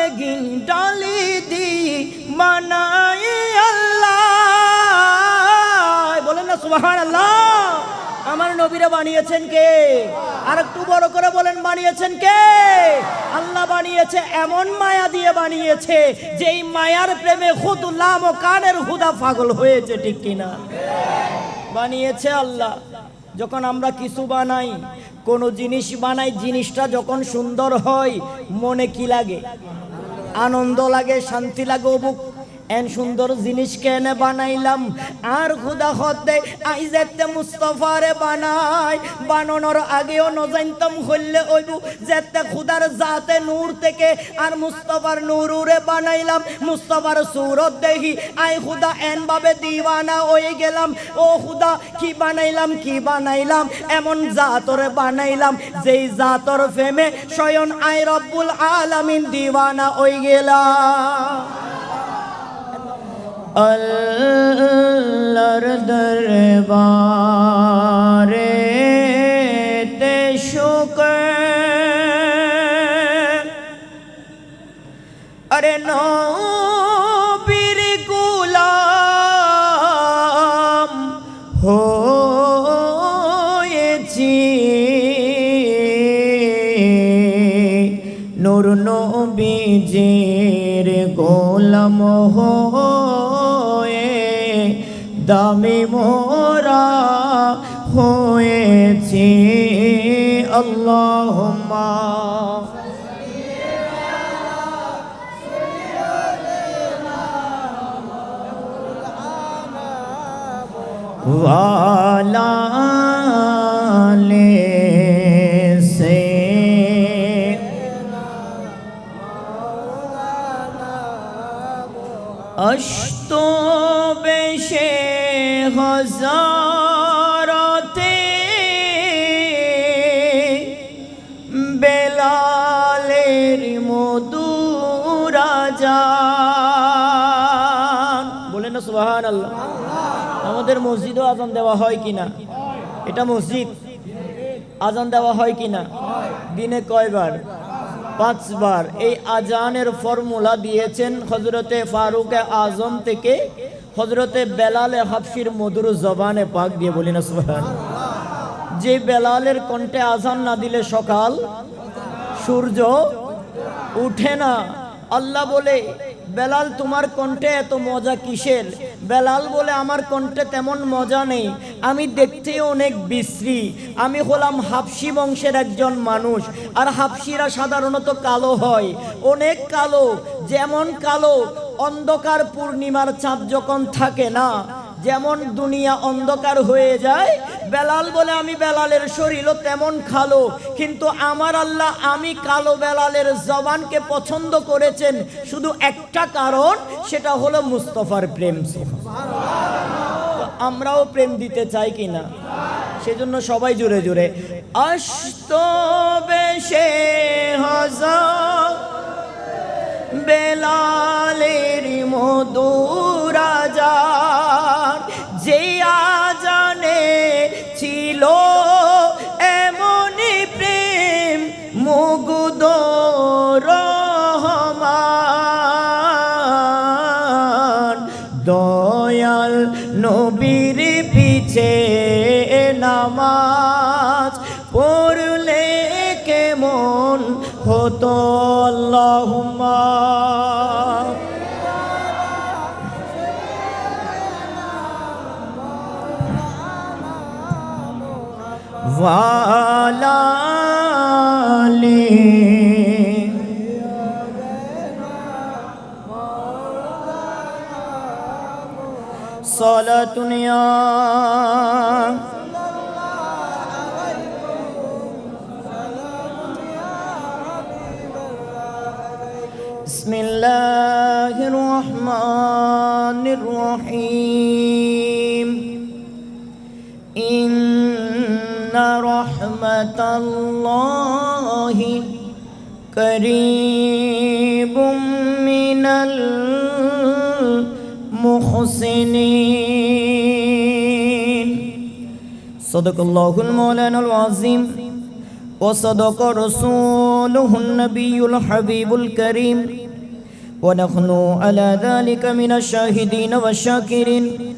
रंगीन डाली दी बनाए अल्लाह बोलें ना सुबहान अल्लाह আমার নবীরা বানিয়েছেন কে আর একটু বড় করে বলেন বানিয়েছেন কে আল্লাহ বানিয়েছে এমন মায়া দিয়ে বানিয়েছে যেই মায়ার প্রেমে খুদ লাম ও কানের হুদা পাগল হয়েছে ঠিক কিনা বানিয়েছে আল্লাহ যখন আমরা কিছু বানাই কোন জিনিস বানাই জিনিসটা যখন সুন্দর হয় মনে কি লাগে আনন্দ লাগে শান্তি লাগে অবুক এন সুন্দর জিনিস কেনে বানাইলাম আর খুদা হতে আইজাতে মুস্তাফারে বানাই বানানোর আগেও ন জানতাম হইলে ওইবু যেতে খুদার জাতে নূর থেকে আর মুস্তাফার নূরে বানাইলাম মুস্তাফার সুরত দেখি আই খুদা এন ভাবে দিওয়ানা হয়ে গেলাম ও খুদা কি বানাইলাম এমন জাতরে বানাইলাম যেই জাতর প্রেমে স্বয়ং আই রব্বুল আলামিন দিওয়ানা হয়ে গেলাম আল্লাহর দরবারে তে শুকর আরে নবীর গোলাম হয়েছি নূর নবীজির গোলাম দামি মোরা হয়েছি আল্লাহুম্মা ওয়ালা লে সে अश्तो बेशे हजारते बेलालेर मधुरा जान बोले ना सुबहान अल्लाह আমাদের মসজিদও আজান দেওয়া হয় কিনা এটা মসজিদ আজান দেওয়া হয় কিনা দিনে কয়বার 5 বার এই আজানের ফর্মুলা দিয়েছেন হযরতে ফারুক আজম থেকে হযরতে বেলাল হাবশির মধুর জবানে পাক দিয়ে বলি না সুবহানাল্লাহ যে বেলালের কণ্ঠে আজান না দিলে সকাল সূর্য উঠে না আল্লাহ বলে বেলাল তোমার কণ্ঠে এত মজা কিসের বেলাল বলে আমার কণ্ঠে তেমন মজা নেই আমি দেখতে অনেক বিশ্রী আমি হলাম হাবশি বংশের একজন মানুষ আর হাবশিরা সাধারণত কালো হয় অনেক কালো যেমন কালো অন্ধকার পূর্ণিমার চাঁদ যখন থাকে না যেমন দুনিয়া অন্ধকার হয়ে যায় বেলাল বলে আমি বেলালের শরীরও তেমন কালো কিন্তু আমার আল্লাহ আমি কালো বেলালের জবানকে পছন্দ করেছেন শুধু একটা কারণ সেটা হলো মুস্তাফার প্রেম সুবহানাল্লাহ আমরাও প্রেম দিতে চাই কিনা সেজন্য সবাই জোরে জোরে আশতো বেশে হাজার বেলালের মধুরা জান যে আজানে ছিল এমনই প্রেম মুগ্ধ রহমান দয়াল নবীর পিছে নামাজ পড়লে কেমন হতো আল্লাহুম্মা ওয়ালা লি সালাতুন ইয়া বিসমিল্লাহির রহমানির রহিম ইন্না রাহমাতাল্লাহি করিবুম মিনাল মুহসিনিন সাদাকাল্লাহুল মাওলানাল আযীম ওয়া সাদাকা রাসূলুহুন নবিয়্যুল হাবিবুল কারীম ونحن على ذلك من الشاهدين والشاكرين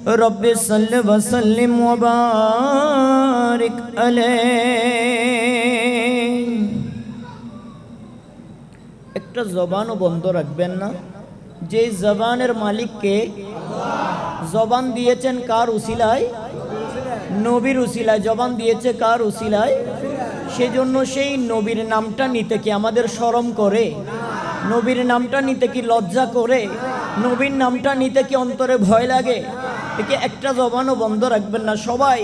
رب صل وسلم وبارك عليه একটা জবানও বন্ধ রাখবেন না যে জবানের মালিককে জবান দিয়েছেন কার উসিলায় নবীর উসিলায় জবান দিয়েছে কার উসিলায় সেজন্য সেই নবীর নামটা নিতে কি আমাদের শরম করে নবীর নামটা নিতে কি লজ্জা করে নবীর নামটা নিতে কি অন্তরে ভয় লাগে একে একটা জবানও বন্ধ রাখবেন না সবাই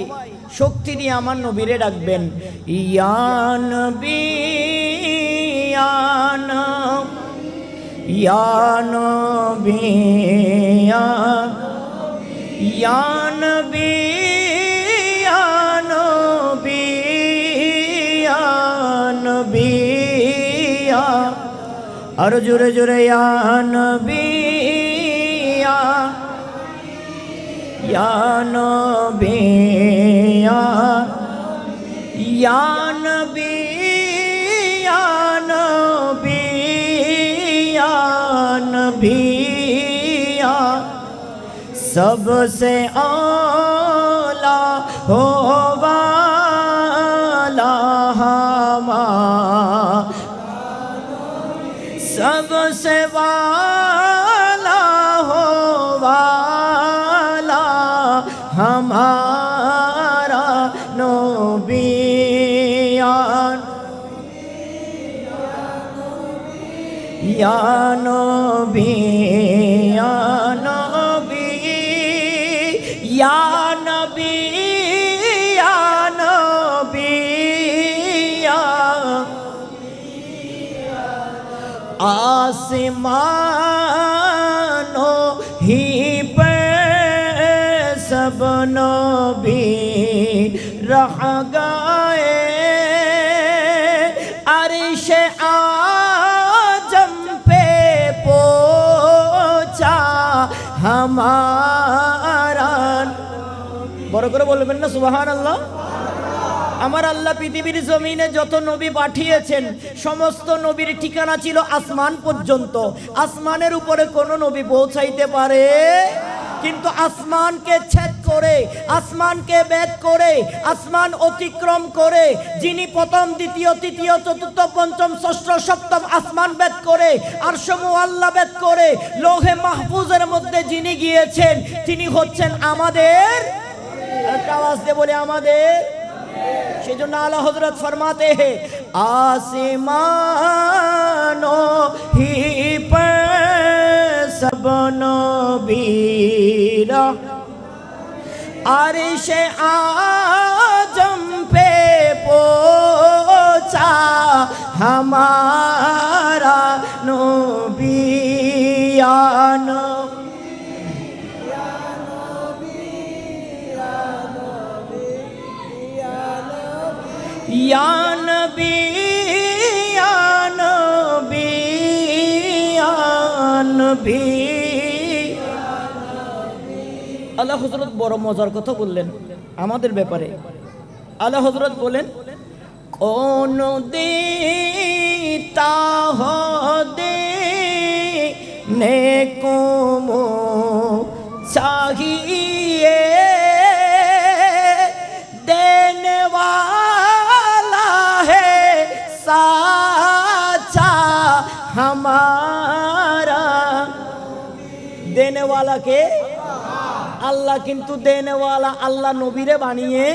শক্তি দিয়ে আমার নবীরে ডাকবেন ইয়া নবী ইয়া নবী ইয়া নবী ইয়া নবী ইয়া নবী ইয়া নবী আর জোরে জোরে ইয়া নবী ইয়া নবী ইয়া নবী ইয়া নবী ইয়া নবী सबसे आला हो वाला सबसे वाला हो वाला हमारा नबी या नबी या नबी या नबी या नबी या आसमानों ही पे सब नबी रह गए अर्श आजम पे पहुंचा हमारा বড় করে বলবেন না সুবহানাল্লাহ আমার আল্লাহ পৃথিবীর জমিনে যত নবী পাঠিয়েছেন সমস্ত নবীর ঠিকানা ছিল আসমান পর্যন্ত আসমানের উপরে কোনো নবী পৌঁছাইতে পারে কিন্তু আসমানকে ছেদ করে আসমানকে ভেদ করে আসমান অতিক্রম করে যিনি প্রথম দ্বিতীয় তৃতীয় চতুর্থ পঞ্চম ষষ্ঠ সপ্তম আসমান ভেদ করে আরশ মুআল্লা ভেদ করে লৌহে মাহফুজের মধ্যে যিনি গিয়েছেন তিনি হচ্ছেন আমাদের একটা আওয়াজ দিয়ে বলে আমাদের সেজন্য আলা হযরত ফরমাতে हैं आसमानों ही पर सब नबी अर्श आजम पे पहुंचा हमारा नबी या या नबी या नबी या नबी আল্লাহ হযরত বড় মজার কথা বললেন আমাদের ব্যাপারে আল্লাহ হযরত বলেন কোন দিতা হদে নেকো মো चाहिए देने वाला है साचा हमारा देने वाला के আল্লাহ কিন্তু দেনেওয়ালা আল্লাহ নবীরে বানিয়ে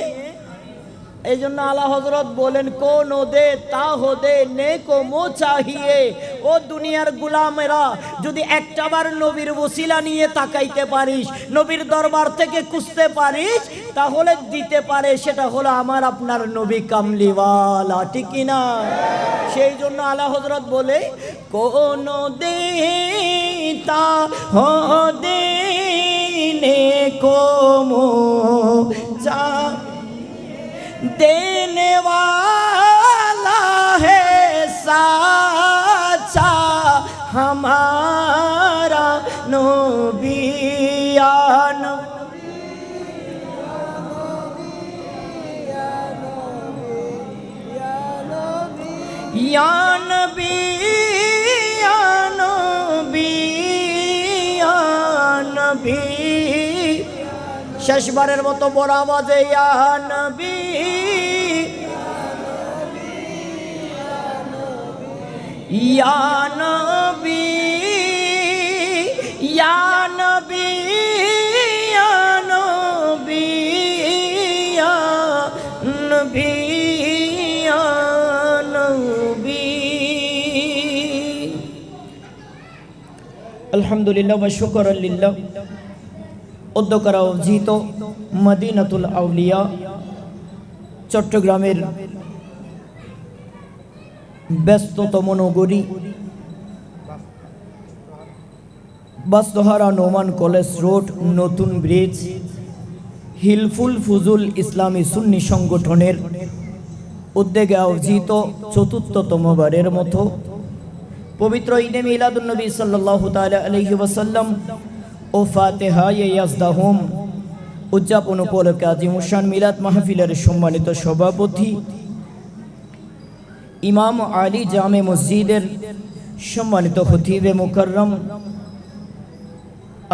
এই জন্য আলা হযরত বলেন কোন দে তা হদে নেকো মো চাহিয়ে ও দুনিয়ার গোলামেরা যদি একটাবার নবীর ওসিলা নিয়ে তাকাইতে পারিস নবীর দরবার থেকে খুঁজতে পারিস তাহলে দিতে পারে সেটা হলো আমার আপনার নবী কামলিওয়ালা ঠিক কি না সেই জন্য আলা হযরত বলে কোন দে তা হদে নেকো মো চা देने वाला है साचा हमारा नबी या नबी या नबी নবী, শেষবারের মতো বড় আওয়াজে ইয়া নবী, ইয়া নবী, ইয়া নবী, ইয়া নবী, ইয়া নবী, ইয়া নবী। আলহামদুলিল্লাহ ওয়া শুকরান লিল্লাহ। অধ্যক্ষ আয়োজিত মদিনাতুল আউলিয়া চট্টগ্রামের ব্যস্ততম নগরী বাস্তহারা নোমান কলেজ রোড, নতুন ব্রিজ, হিলফুল ফুজুল ইসলামী সুন্নি সংগঠনের উদ্যোগে আয়োজিত চতুর্থতম বারের মতো পবিত্র ঈদে মিলাদুন নবী সাল্লাল্লাহু তাআলা আলাইহি ওয়াসাল্লাম ও ফাতিহায়ে ইয়াজদাহুম উদযাপন উপলক্ষে আজিমুশান মিলাদ মাহফিলের সম্মানিত সভাপতি ইমাম আলী জামে মসজিদের সম্মানিত খতিবে মুকাররম,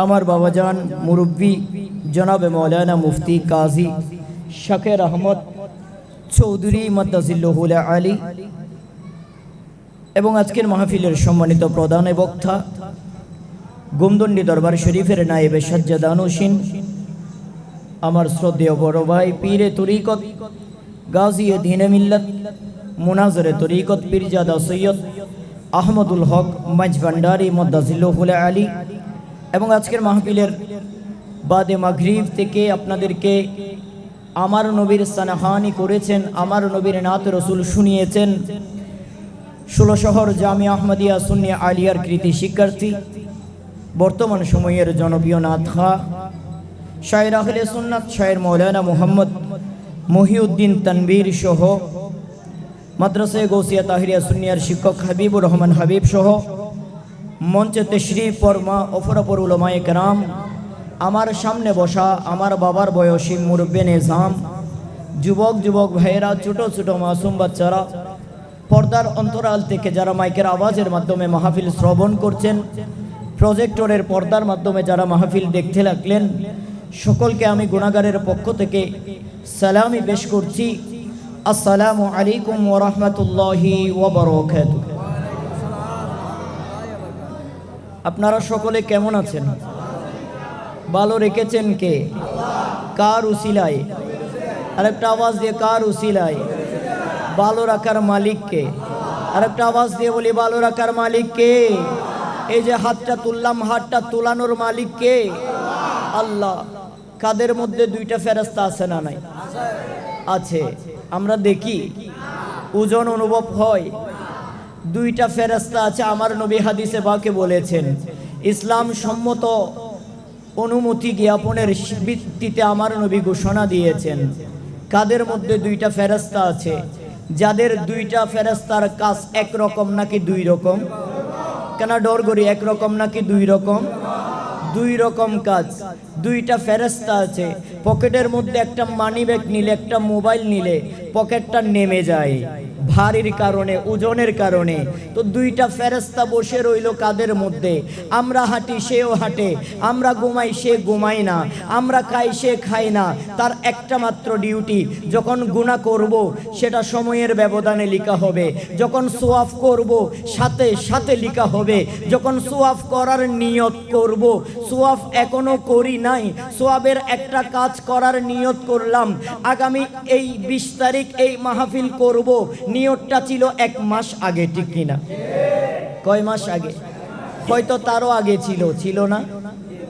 আমার বাবাজান মুরব্বী জনাবে মৌলানা মুফতি কাজী শাকের আহমদ চৌধুরী মাদ্দাজিল্লাহুল আলী এবং আজকের মাহফিলের সম্মানিত প্রধান বক্তা গুমদন্ডি দরবার শরীফের নায়েবে সাজ্জাদানুশীন আমার শ্রদ্ধেয় বড় ভাই পীরে তরিকত গাজী দ্বীনে মিল্লাত মুনাজরে তরিকত পীরজাদা সৈয়দ আহমদুল হক মাঝ ভান্ডারী মাদ্দাজিল্লাহুল আলী এবং আজকের মাহফিলের বাদে মাগরিব থেকে আপনাদেরকে আমার নবীর সানাহানি করেছেন, আমার নবীর নাত রসুল শুনিয়েছেন 16 শহর জামিয়া আহমদিয়া সুন্নি আলিয়ার কৃতি শিক্ষার্থী, বর্তমান সময়ের জনপ্রিয় নাথা শায়ের আহলে সুন্নাত শায়ের মৌলানা মোহাম্মদ মহিউদ্দিন তানবীর সহ মাদ্রাসায়ে গৌসিয়া তাহিরিয়া সুন্নিয়ার শিক্ষক হাবিবুর রহমান হাবিব সহ মঞ্চে তশরিফ ফরমা অপরাপর উলামায়ে কেরাম, আমার সামনে বসা আমার বাবার বয়সী মুরব্বে নিজাম, যুবক যুবক ভাইয়েরা, ছোট ছোট মাসুম বাচ্চারা, পর্দার অন্তরাল থেকে যারা মাইকের আওয়াজের মাধ্যমে মাহফিল শ্রবণ করছেন, প্রজেক্টরের পর্দার মাধ্যমে যারা মাহফিল দেখতে লাগলেন, সকলকে আমি গুনাহগারের পক্ষ থেকে সালামি পেশ করছি। আসসালামু আলাইকুম ওয়া রাহমাতুল্লাহি ওয়া বারাকাতুহু। আপনারা সকলে কেমন আছেন? ভালো রেখেছেন কে? কার উসিলায়? আরেকটা আওয়াজ দিয়ে কার উসিলায়? ভালো রাখার মালিক কে? আরেকটা আওয়াজ দিয়ে বলি ভালো রাখার মালিক কে? এই যে হাতটা তুললাম, হাতটা তুলানোর মালিক কে? আল্লাহ। কাদের মধ্যে দুইটা ফেরেশতা আছে না নাই? আছে। আমরা দেখি, ওজন অনুভব হয়। দুইটা ফেরেশতা আছে। আমার নবী হাদিসে পাকে বলেছেন, ইসলাম সম্মত অনুমতি জ্ঞাপনের ভিত্তিতে আমার নবী ঘোষণা দিয়েছেন, কাদের মধ্যে দুইটা ফেরেশতা আছে, যাদের দুইটা ফেরেশতার কাজ একরকম নাকি দুই রকম? কেন ডর করি? একরকম নাকি দুই রকম? দুই রকম কাজ। দুইটা ফেরেশতা আছে, পকেটের মধ্যে একটা মানি ব্যাগ নিলে, একটা মোবাইল নিলে পকেটটা নেমে যায় ভারীর কারণে, ওজনের কারণে। তো দুইটা ফেরেশতা বসে রইল কাদের মধ্যে? আমরা হাঁটি, সেও হাঁটে, আমরা ঘুমাই, সে ঘুমাই না, আমরা খাই, সে খায় না। তার একটা মাত্র ডিউটি, যখন গুনাহ করব সেটা সময়ের ব্যবধানে লিখা হবে, যখন সোয়াব করব সাথে সাথে লিখা হবে, যখন সোয়াব করার নিয়ত করব, সোয়াব এখনো করি নাই, সোয়াবের একটা কাজ করার নিয়ত করলাম, আগামী এই 20 তারিখ এই মাহফিল করব, নিয়তটা ছিল 1 মাস আগে, ঠিক কিনা? কয় মাস আগে? হয়তো তারও আগে ছিল না?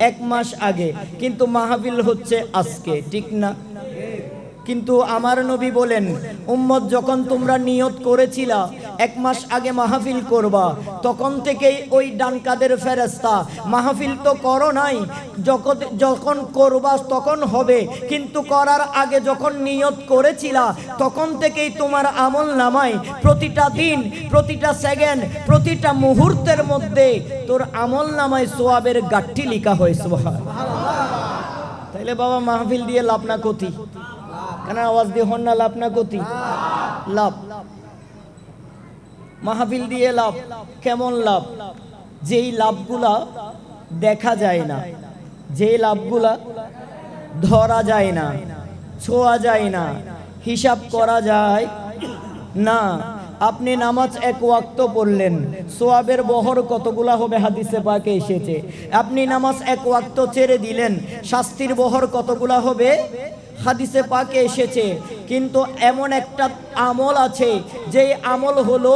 1 মাস আগে। কিন্তু মাহফিল হচ্ছে আজকে, ঠিক না? কিন্তু আমার নবী বলেন, উম্মত যখন তোমরা নিয়ত করেছিলা 1 মাস আগে মাহফিল করবা, তখন থেকেই ওই ডান কাদের ফেরেশতা, মাহফিল তো করো নাই, যখন করবা তখন হবে, কিন্তু করার আগে যখন নিয়ত করেছিলা তখন থেকেই তোমার আমল নামায় প্রতিটা দিন, প্রতিটা সেকেন্ড, প্রতিটা মুহূর্তের মধ্যে তোর আমল নামায় সোয়াবের গাঠি লিখা হয়। সুবহানাল্লাহ। তাইলে বাবা মাহফিল দিয়ে লাভ না ক্ষতি? কেন আওয়াজ দিয়ে হন না, লাভ না ক্ষতি? লাভ। মাহফিল দিয়ে লাভ। কেমন লাভ? যেই লাভগুলা দেখা যায় না, যে লাভগুলা ধরা যায় না, ছোঁয়া যায় না, হিসাব করা যায় না। আপনি নামাজ এক ওয়াক্ত পড়লেন, সোয়াবের বহর কতগুলা হবে হাদিসে পাকে এসেছে। আপনি নামাজ এক ওয়াক্ত ছেড়ে দিলেন, শাস্তির বহর কতগুলা হবে হাদিসে পাকে এসেছে। কিন্তু এমন একটা আমল আছে, যেই আমল হলো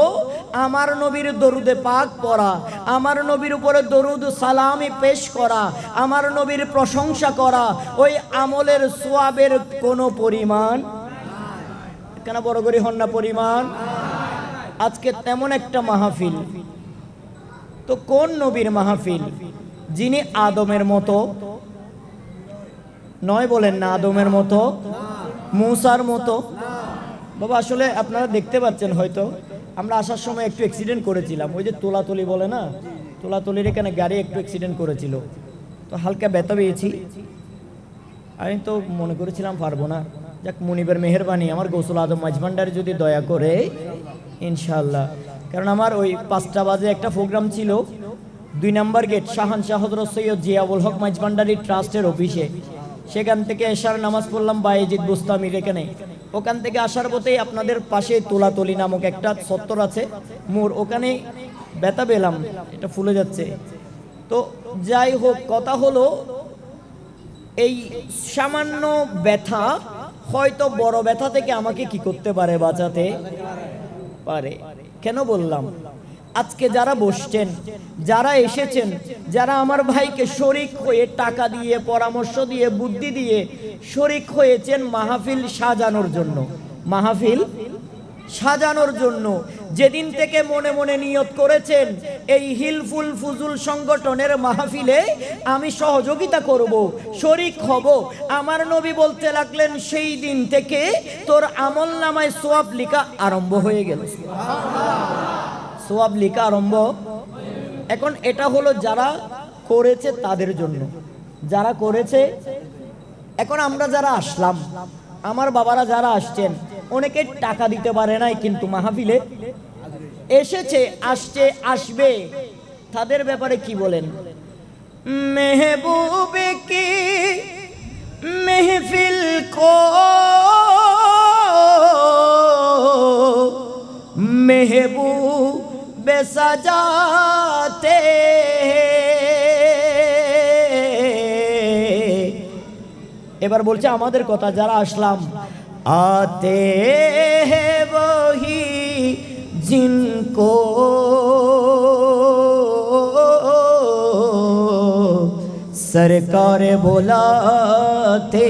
আমার নবীর দরুদে পাক পড়া, আমার নবীর উপরে দরুদ সালামি পেশ করা, আমার নবীর প্রশংসা করা। ওই আমলের সোয়াবের কোনো পরিমাণ কেন বড় করি হন না পরিমাণ। আজকে তেমন একটা মাহফিল, তো কোন নবীর মাহফিল? যিনি আদমের মতো নয়, বলেন না আদমের মতো, মূসার মতো। বাবা আসলে আপনারা দেখতে পাচ্ছেন, হয়তো আমরা আসার সময় একটু অ্যাক্সিডেন্ট করেছিলাম, ওই যে তোলাতলি বলে না, তোলাতলির এখানে গাড়ি একটু অ্যাক্সিডেন্ট করেছিল, তো হালকা ব্যথা পেয়েছি। আমি তো মনে করেছিলাম পারবো না, যাক মুনিবের মেহেরবানি, আমার গৌসুল আজম মাঝভান্ডার যদি দয়া করে ইনশাআল্লাহ। কারণ আমার ওই 5টা বাজে একটা প্রোগ্রাম ছিল, 2 নম্বর গেট শাহানশাহ হযরত সৈয়দ জিয়াউল হক মাঝভান্ডারি ট্রাস্টের অফিসে। সেখান থেকে এশার নামাজ পড়লাম বায়েজিদ বুস্তামির এখানে। ওখান থেকে আসার পথেই আপনাদের পাশে তোলাতলি নামক একটা চত্বর আছে, মোর ওখানে ব্যথা পেলাম, এটা ফুলে যাচ্ছে। তো যাই হোক, কথা হলো এই সামান্য ব্যথা হয়তো বড় ব্যথা থেকে আমাকে কি করতে পারে, বাঁচাতে পারে। কেন বললাম? আজকে যারা বসছেন, যারা এসেছেন, যারা আমার ভাইকে শরীক হয়ে টাকা দিয়ে, পরামর্শ দিয়ে, বুদ্ধি দিয়ে শরীক হয়েছেন মাহফিল সাজানোর জন্য, মাহফিল সাজানোর জন্য, যেদিন থেকে মনে মনে নিয়ত করেছেন এই হিলফুল ফুজুল সংগঠনের মাহফিলে আমি সহযোগিতা করব, শরীক হব, আমার নবী বলতে লাগলেন সেই দিন থেকে তোর আমল নামায় সোয়াব লিখা আরম্ভ হয়ে গেল। সোয়াব লিখা আরম্ভ। এখন এটা হলো যারা করেছে তাদের জন্য, যারা করেছে। এখন আমরা যারা আসলাম, আমার বাবারা যারা আসছেন, অনেকে টাকা দিতে পারে নাই, কিন্তু মাহফিলে এসেছে, আসছে, আসবে, তাদের ব্যাপারে কি বলেন? মেহবুবে কি মেহফিল কো মেহবুব সাজাতে, এবার বলছে আমাদের কথা, যারা আসলাম, আতে हैं वही जिनको सरकार बुलाते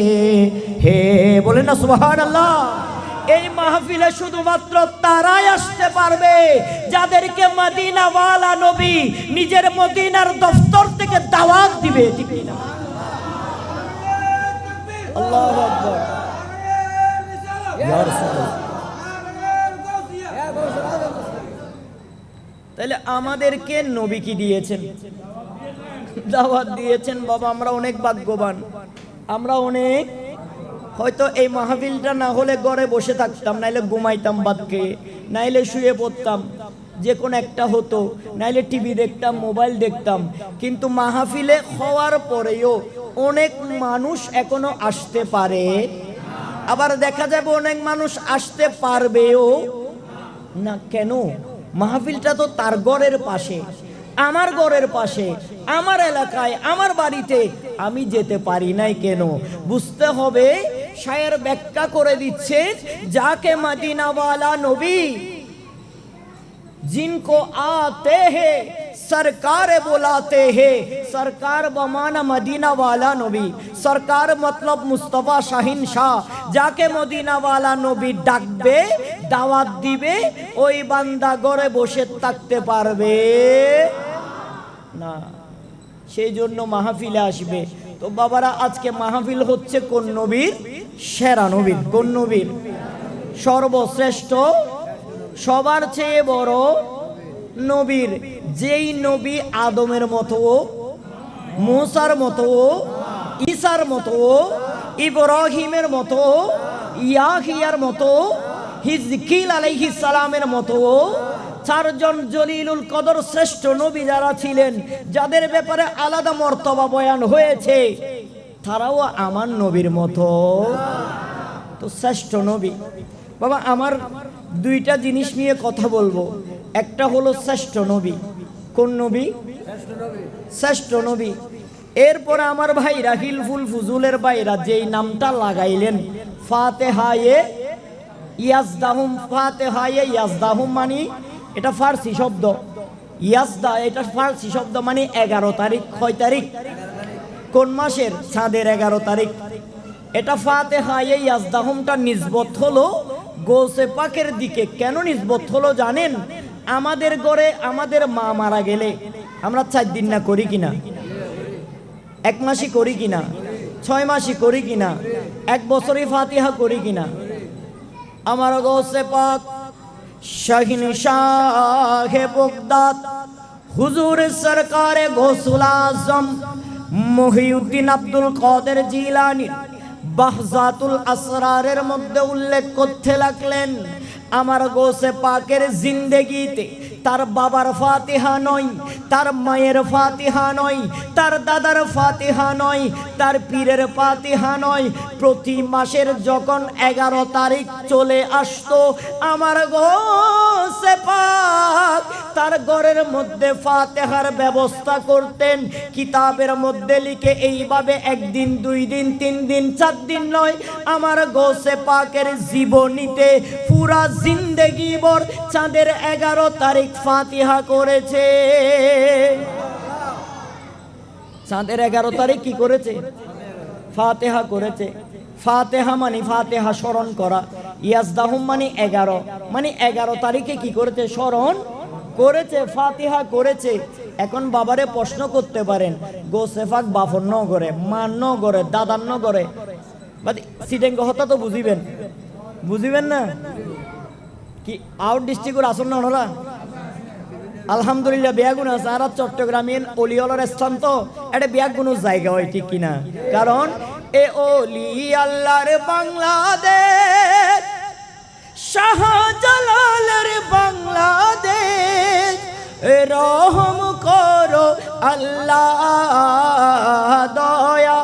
हैं। বলেন না সুবহানাল্লাহ। এই মাহফিলে শুধুমাত্র তারাই আসতে পারবে যাদেরকে মদিনাওয়ালা নবী নিজের মদিনার দফতর থেকে দাওয়াত দিবে, ঠিক না? আল্লাহু আকবার। তাহলে আমাদেরকে নবী কি দিয়েছেন? দাওয়াত দিয়েছেন। বাবা আমরা অনেক ভাগ্যবান, আমরা অনেক, হয়তো এই মাহফিলটা না হলে ঘরে বসে থাকতাম, নাইলে ঘুমাইতাম বাদ খেয়ে, নাইলে শুয়ে পড়তাম, যে কোনো একটা হতো, নাইলে টিভি দেখতাম, মোবাইল দেখতাম। কিন্তু মাহফিলে হওয়ার পরেও অনেক মানুষ এখনো আসতে পারে, আবার দেখা যাবে অনেক মানুষ আসতে পারবেও না। কেন? মাহফিলটা তো তার ঘরের পাশে, আমার ঘরের পাশে, আমার এলাকায়, আমার বাড়িতে, আমি যেতে পারি নাই কেন? বুঝতে হবে। শায়ের ব্যাখ্যা করে দিচ্ছে, যাকে মদিনাওয়ালা নবী जिनको आते हैं सरकार बुलाते हैं। सरकार बमाना मदीना वाला नबी, सरकार मतलब मुस्तफा शाहीन शाह। যাকে মদিনা ওয়ালা নবী ডাকবে, দাওয়াত দিবে, ওই বান্দা ঘরে বসে থাকতে পারবে না, সেই জন্য মাহফিলে আসবে। তো বাবারা আজকে মাহফিল হচ্ছে কোন নবীর? সেরা নবীর। কোন নবীর? সর্বশ্রেষ্ঠ, সবার চেয়ে বড় নবীর। যেই নবী আদমের মতো, মূসার মতো, ঈসার মতো, ইব্রাহিমের মতো, ইয়াহিয়ার মতো, হিজকিল আলাইহিস সালামের মতো, চারজন জলিলুল কদর শ্রেষ্ঠ নবী যারা ছিলেন, যাদের ব্যাপারে আলাদা মর্তবা বয়ান হয়েছে, তারাও আমার নবীর মতো। তো শ্রেষ্ঠ নবী বাবা, আমার দুইটা জিনিস নিয়ে কথা বলবো। একটা হলো শ্রেষ্ঠ নবী। কোন নবী? শ্রেষ্ঠ নবী। এরপরে আমার ভাইরা হিলফুল ফুজুলের ভাইরা যেই নামটা লাগাইলেন ফাতেহায়ে ইয়াজদাহুম, ফাতেহায়ে ইয়াজদাহুম মানে এটা ফার্সি শব্দ। ইয়াজদা এটা ফার্সি শব্দ মানে 11 তারিখ। কয় তারিখ? কোন মাসের? চাঁদের 11 তারিখ। এটা ফাতেহায়ে ইয়াজদাহুমটা নিসবত হলো গৌসে পাকের দিকে। কেন নিসবত হলো জানেন? আমাদের ঘরে আমাদের মা মারা গেলে আমরা 4 দিন না করি কিনা? 1 মাসই করি কিনা? 6 মাসই করি কিনা? 1 বছরই ফাতিহা করি কিনা? আমার গৌসে পাক শাহিন শাহে বগদাদ হুজুর সরকারে গৌসুল আজম মহিউদ্দিন আব্দুল কাদের জিলানী বাহজাতুল আসরারের মধ্যে উল্লেখ করতে লাগলেন, আমার গৌসে পাকের জিন্দেগিতে তার বাবার ফাতিহা নয়, তার মায়ের ফাতিহা নয়, তার দাদার ফাতিহা নয়, তার পীরের ফাতিহা নয়। প্রতি মাসের যখন 11 তারিখ চলে আসতো, আমার গৌসে পাক তার ঘরের মধ্যে ফাতিহার ব্যবস্থা করতেন। কিতাবের মধ্যে লিখে এইভাবে 1 দিন 2 দিন 3 দিন 4 দিন নয়, আমার গৌসে পাকের জীবনীতে পুরা জিন্দেগি ভর চাঁদের 11 তারিখ ফাতিহা করেছে। চাঁদের 11 তারিখ কি করেছে? ফাতিহা করেছে। ফাতিহা মানে ফাতিহা স্মরণ করা, ইয়াজদাহুম মানে 11 মানে 11 তারিখে কি করেছে? স্মরণ করেছে, ফাতিহা করেছে। এখন বাবারে প্রশ্ন করতে পারেন, গৌসে পাক বাফর ন করে, মান ন করে, দাদার ন করে, সিটেঙ্গ হতা তো বুঝিবেন, বুঝিবেন না কি? আউট ডিস্ট্রিক্টের আসন না ওনারা আলহামদুলিল্লাহ বিয়াগুন আছে। আর চট্টগ্রামের অলিওলার স্থান তো এটা বিয়াগুন জায়গা হয়, ঠিক কিনা? কারণ এ অলি আল্লাহর বাংলাদেশ, শাহজালালের বাংলাদেশ, রহম করো আল্লাহ দয়া,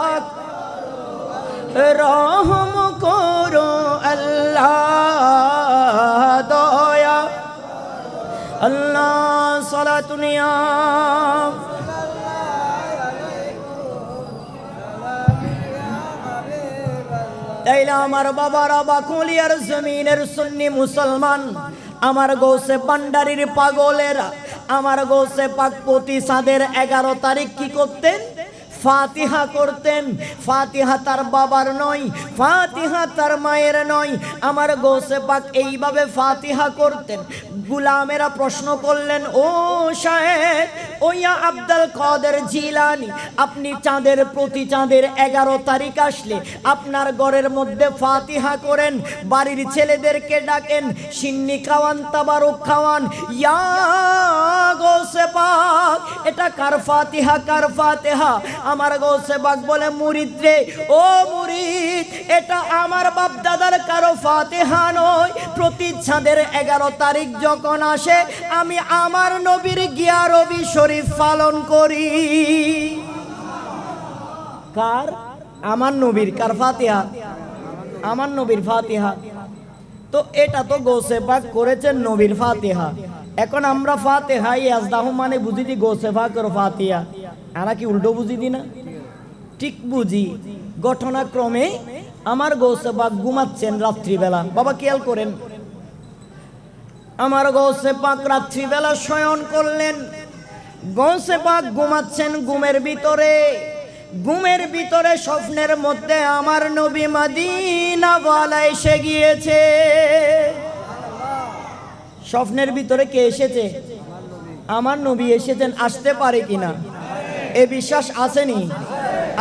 রহম করো আল্লাহ দয়া, আল্লাহ সালাতুনিয়া। তাইলে আমার বাবারা বাকুলিয়ার জমিনের সুন্নি মুসলমান, আমার গৌসে ভান্ডারীর পাগলেরা, আমার গৌসে পাক প্রতি চাঁদের 11 তারিখ কি করতেন? ফাতিহা করতেন। ফাতিহা তার বাবার নয়, ফাতিহা তার মায়ের নয়, আমার গৌসে পাক এইভাবে ফাতিহা করতেন। গুলামেরা প্রশ্ন করলেন, ও শাহেদ, ও ইয়া আব্দুল কাদের জিলানী, আপনি চাঁদের প্রতি চাঁদের 11 তারিখ আসলে আপনার ঘরের মধ্যে ফাতিহা করেন, বাড়ির ছেলেদেরকে ডাকেন, সিন্নি খাওয়ান, তাবারুক খাওয়ান, ইয়া গৌসে পাক এটা কার ফাতিহা? কার ফাতিহা? আমার গৌসে পাক বলে, মুরিদ রে, ও মুরিদ, এটা আমার বাপ দাদার কারো ফাতিহা নয়। প্রতি চাঁদের 11 তারিখ যখন আসে আমি আমার নবীর গিয়া রবি শরীফ পালন করি। কার? আমার নবীর। কার ফাতিহা? আমার নবীর ফাতিহা। তো এটা তো গৌসে পাক করেছেন নবীর ফাতিহা। এখন আমরা ফাতিহা ইয়াজদাহুম মানে বুঝি দি গৌসে পাকের ফাতিহা, আমরা কি উল্টো বুঝি দি না? ঠিক বুঝি। ঘটনাক্রমে আমার গৌসে পাক ঘুমাচ্ছেন রাত্রিবেলা। বাবা খেয়াল করেন, আমার গৌসে পাক রাত্রিবেলা শয়ন করলেন। গৌসে পাক ঘুমাচ্ছেন, ঘুমের ভিতরে, ঘুমের ভিতরে স্বপ্নের মধ্যে আমার নবী মদিনা ওয়ালা এসে গিয়েছে। স্বপ্নের ভিতরে কে এসেছে? আমার নবী এসেছেন। আসতে পারে কিনা এ বিশ্বাস আসেনি?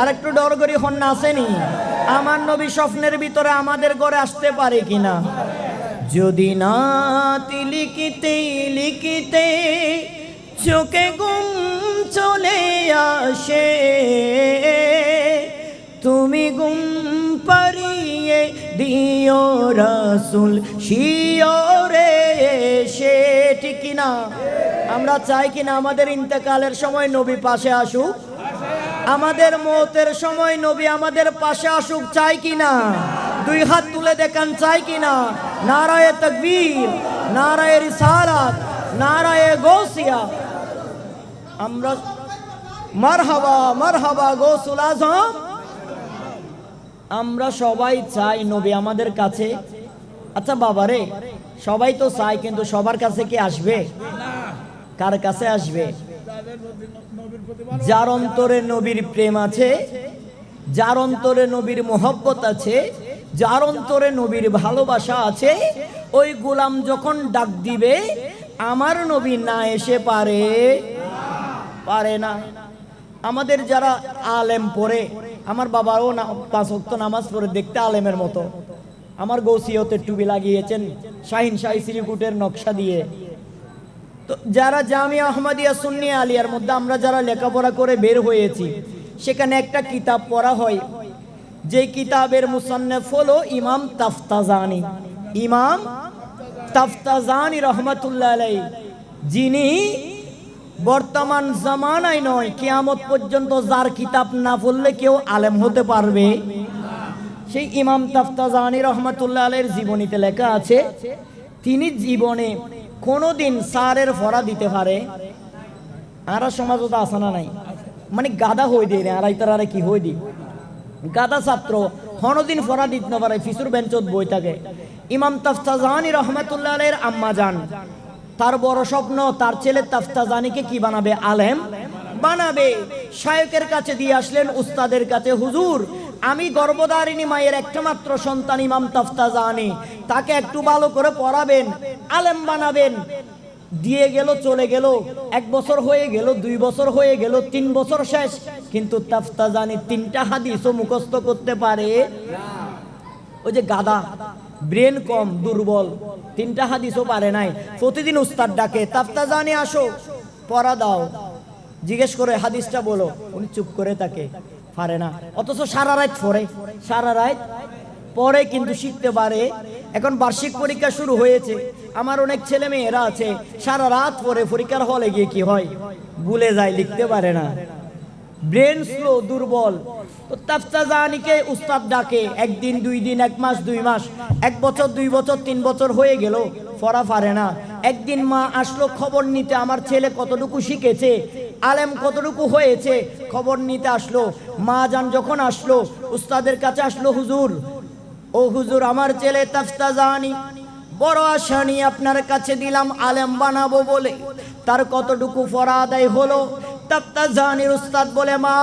আর একটু ডর করি হন না, আসেনি? আমার নবী স্বপ্নের ভিতরে আমাদের ঘরে আসতে পারে কিনা? যদি না লিখিতে লিখিতে চোখে ঘুম চলে আসে, তুমি ঘুম পারিয়ে দিও রাসূল শিয়রে এসে। ঠিক কিনা? আমরা চাই কিনা আমাদের ইন্তেকালের সময় নবী পাশে আসুক? আমাদের মওতের সময় নবী আমাদের পাশে আসুক, চাই কিনা? দুই হাত তুলে দেখান, চাই কিনা? নারায়ে তাকবীর, নারায়ে রিসালাত, নারায়ে গৌসিয়া। আমরা মারহাবা মারহাবা গৌসুল আজম। আমরা সবাই চাই নবী আমাদের কাছে। আচ্ছা বাবারে, সবাই তো চাই, কিন্তু সবার কাছে কি আসবে? কার কাছে আসবে? যার অন্তরে নবীর প্রেম আছে, যার অন্তরে নবীর মোহব্বত আছে, যার অন্তরে নবীর ভালোবাসা আছে, ওই গোলাম যখন ডাক দিবে আমার নবী না এসে পারে না। আমাদের যারা আলেম পড়ে, আমার বাবাও না 5 ওয়াক্ত নামাজ পড়ে, দেখতে আলেমের মতো। আমার গৌসিয়তের টুপি লাগিয়েছেন শাহিন শাহী শ্রীকুটের নকশা দিয়ে। তো যারা জামিয়া আহমদিয়া সুন্নি আলিয়ার মধ্যে আমরা যারা লেখাপড়া করে বের হয়েছি, সেখানে একটা কিতাব পড়া হয়, যে কিতাবের মুসান্নিফ হলো ইমাম তাফতাজানি। ইমাম তাফতাজানি রহমাতুল্লাহ আলাইহি, যিনি বর্তমান জামানায় নয়, কিয়ামত পর্যন্ত যার কিতাব না পড়লে কেউ আলেম হতে পারবে। সেই ইমাম তাফতাজানি রহমাতুল্লাহ আলাইহির জীবনীতে লেখা আছে, তিনি জীবনে কোনোদিন স্যারের ফরা দিতে পারে। আর সমাজও তো আসানা নাই, মানে গাদা হয়ে দিয়ে আড়াইতার কি হয়ে দি গাদা ছাত্র কোনোদিন ফরা দিতে না পারে, ফিসুর বেঞ্চত বই থাকে। ইমাম তাফতাজানি রহমাতুল্লাহ আলাইহির আম্মা জান, তার বড় স্বপ্ন তার ছেলে তাফতাজানিকে কি বানাবে? আলেম বানাবে। শায়খের কাছে দিয়ে আসলেন, উস্তাদের কাছে, হুজুর আমি গর্ভধারিণী মায়ের একটা মাত্র সন্তান ইমাম তাফতাজানি, তাকে একটু ভালো করে পড়াবেন, আলেম বানাবেন। দিয়ে গেল, চলে গেল, 1 বছর হয়ে গেল, 2 বছর হয়ে গেল, 3 বছর শেষ, কিন্তু তাফতাজানি 3টা হাদিসও মুখস্থ করতে পারে না। ওই যে গাদা, ব্রেন কম, দুর্বল, 3টা হাদিসও পারে নাই। প্রতিদিন উস্তাদ ডাকে, তাফতাজানি আসো, পড়া দাও, জিজ্ঞেস করে হাদিসটা বলো, উনি চুপ করে থাকে, পারে না। অথচ সারা রাত পড়ে, সারা রাত পড়ে, কিন্তু শিখতে পারে। এখন বার্ষিক পরীক্ষা শুরু হয়েছে, আমার অনেক ছেলে মেয়েরা আছে সারা রাত পড়ে, পরীক্ষার হলে গিয়ে কি হয়? ভুলে যায়, লিখতে পারে না, ব্রেন স্লো, দুর্বল। তো তাফতাজানিকে উস্তাদ ডাকে, 1 দিন 2 দিন, 1 মাস 2 মাস, 1 বছর 2 বছর 3 বছর হয়ে গেল, পড়া পারে না। একদিন মা আসলো খবর নিতে, আমার ছেলে কতটুকু শিখেছে, আলেম কতটুকু হয়েছে, খবর নিতে আসলো। মা জান যখন আসলো, উস্তাদের কাছে আসলো, হুজুর, ও হুজুর, আমার ছেলে তাফতাজানি বড় আশা নিয়ে আপনার কাছে দিলাম আলেম বানাবো বলে, তার কতটুকু পড়া আদায় হলো? তাফতাজানির উস্তাদ বলে, মা,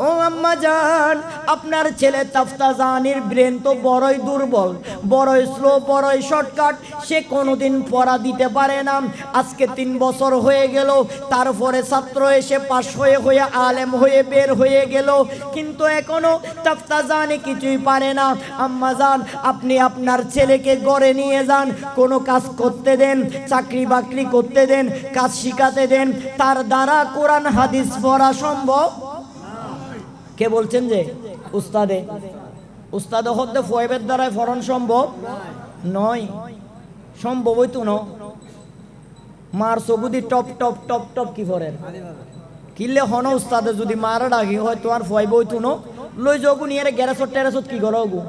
ও আম্মা জান, আপনার ছেলে তাফতাজানির ব্রেন তো বড়ই দুর্বল, বড়ই স্লো, বড়ই শর্টকাট, সে কোনোদিন পড়া দিতে পারে না। আজকে 3 বছর হয়ে গেল, তারপরে ছাত্র এসে পাশ হয়ে আলেম হয়ে বের হয়ে গেল, কিন্তু এখনো তাফতাজানি কিছুই পারে না। আম্মা জান, আপনি আপনার ছেলেকে ঘরে নিয়ে যান, কোনো কাজ করতে দেন, চাকরি বাকরি করতে দেন, কাজ শিখাতে দেন, তার দ্বারা কোরআন হাদিস পড়া সম্ভব। কে বলছেন যে? উস্তাদে। উস্তাদ হতে ফয়েবের দ্বারাই ফরন সম্ভব নয়, সম্ভব হইতো না। মার সবুদি টপ টপ টপ টপ কি ফরেন কিনলে হন উস্তাদে যদি মারা ডাকি হয় তো আর ফয়েব হইতো না। লই যোগু নিয়ে গ্যারেসত টেরেসত কি করো গু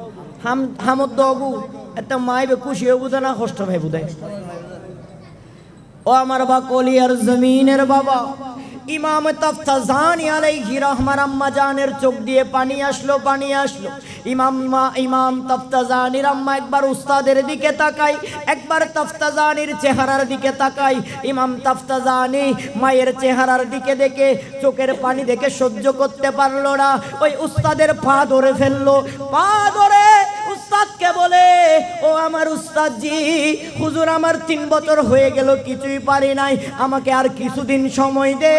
হামদ দগু একটা মাইবে খুশি হয়ে বুঝে না, কষ্ট ভাই বুঝে। ও আমার বা কলিয়ার জমিনের বাবা, ইমাম তাফতাজানি আলাইহি রহমার আম্মা জানের চোখ দিয়ে পানি আসলো, পানি আসলো। ইমাম তাফতাজানির আম্মা একবার উস্তাদের দিকে তাকাই, একবার তাফতাজানির চেহারার দিকে তাকাই। ইমাম তাফতাজানি মায়ের চেহারার দিকে দেখে চোখের পানি দেখে সহ্য করতে পারলো না, ওই উস্তাদের পা ধরে ফেললো। পা ধরে উস্তাদকে বলে, ও আমার উস্তাদজি, হুজুর আমার 3 বছর হয়ে গেল, কিছুই পারি নাই, আমাকে আর কিছুদিন সময় দে,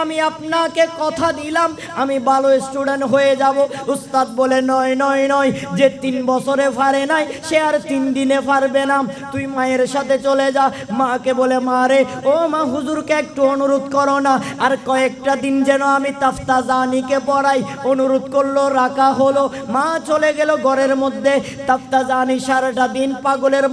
আমি আপনাকে কথা দিলাম আমি ভালো স্টুডেন্ট হয়ে যাব। উস্তাদ বলে, নয় নয় নয়, যে 3 বছরে পারে নাই সে আর 3 দিনে পারবে না, তুই মায়ের সাথে চলে যা। মাকে বলে, মা রে, ও মা, হুজুরকে একটু অনুরোধ করো না, আর কয়েকটা দিন যেন আমি তাফতাজানিকে পড়াই। অনুরোধ করলো, রাখা হলো। মা চলে গেল ঘরের মধ্যে। মধ্যে তাফতাজানি সারাটা দিন পাগলের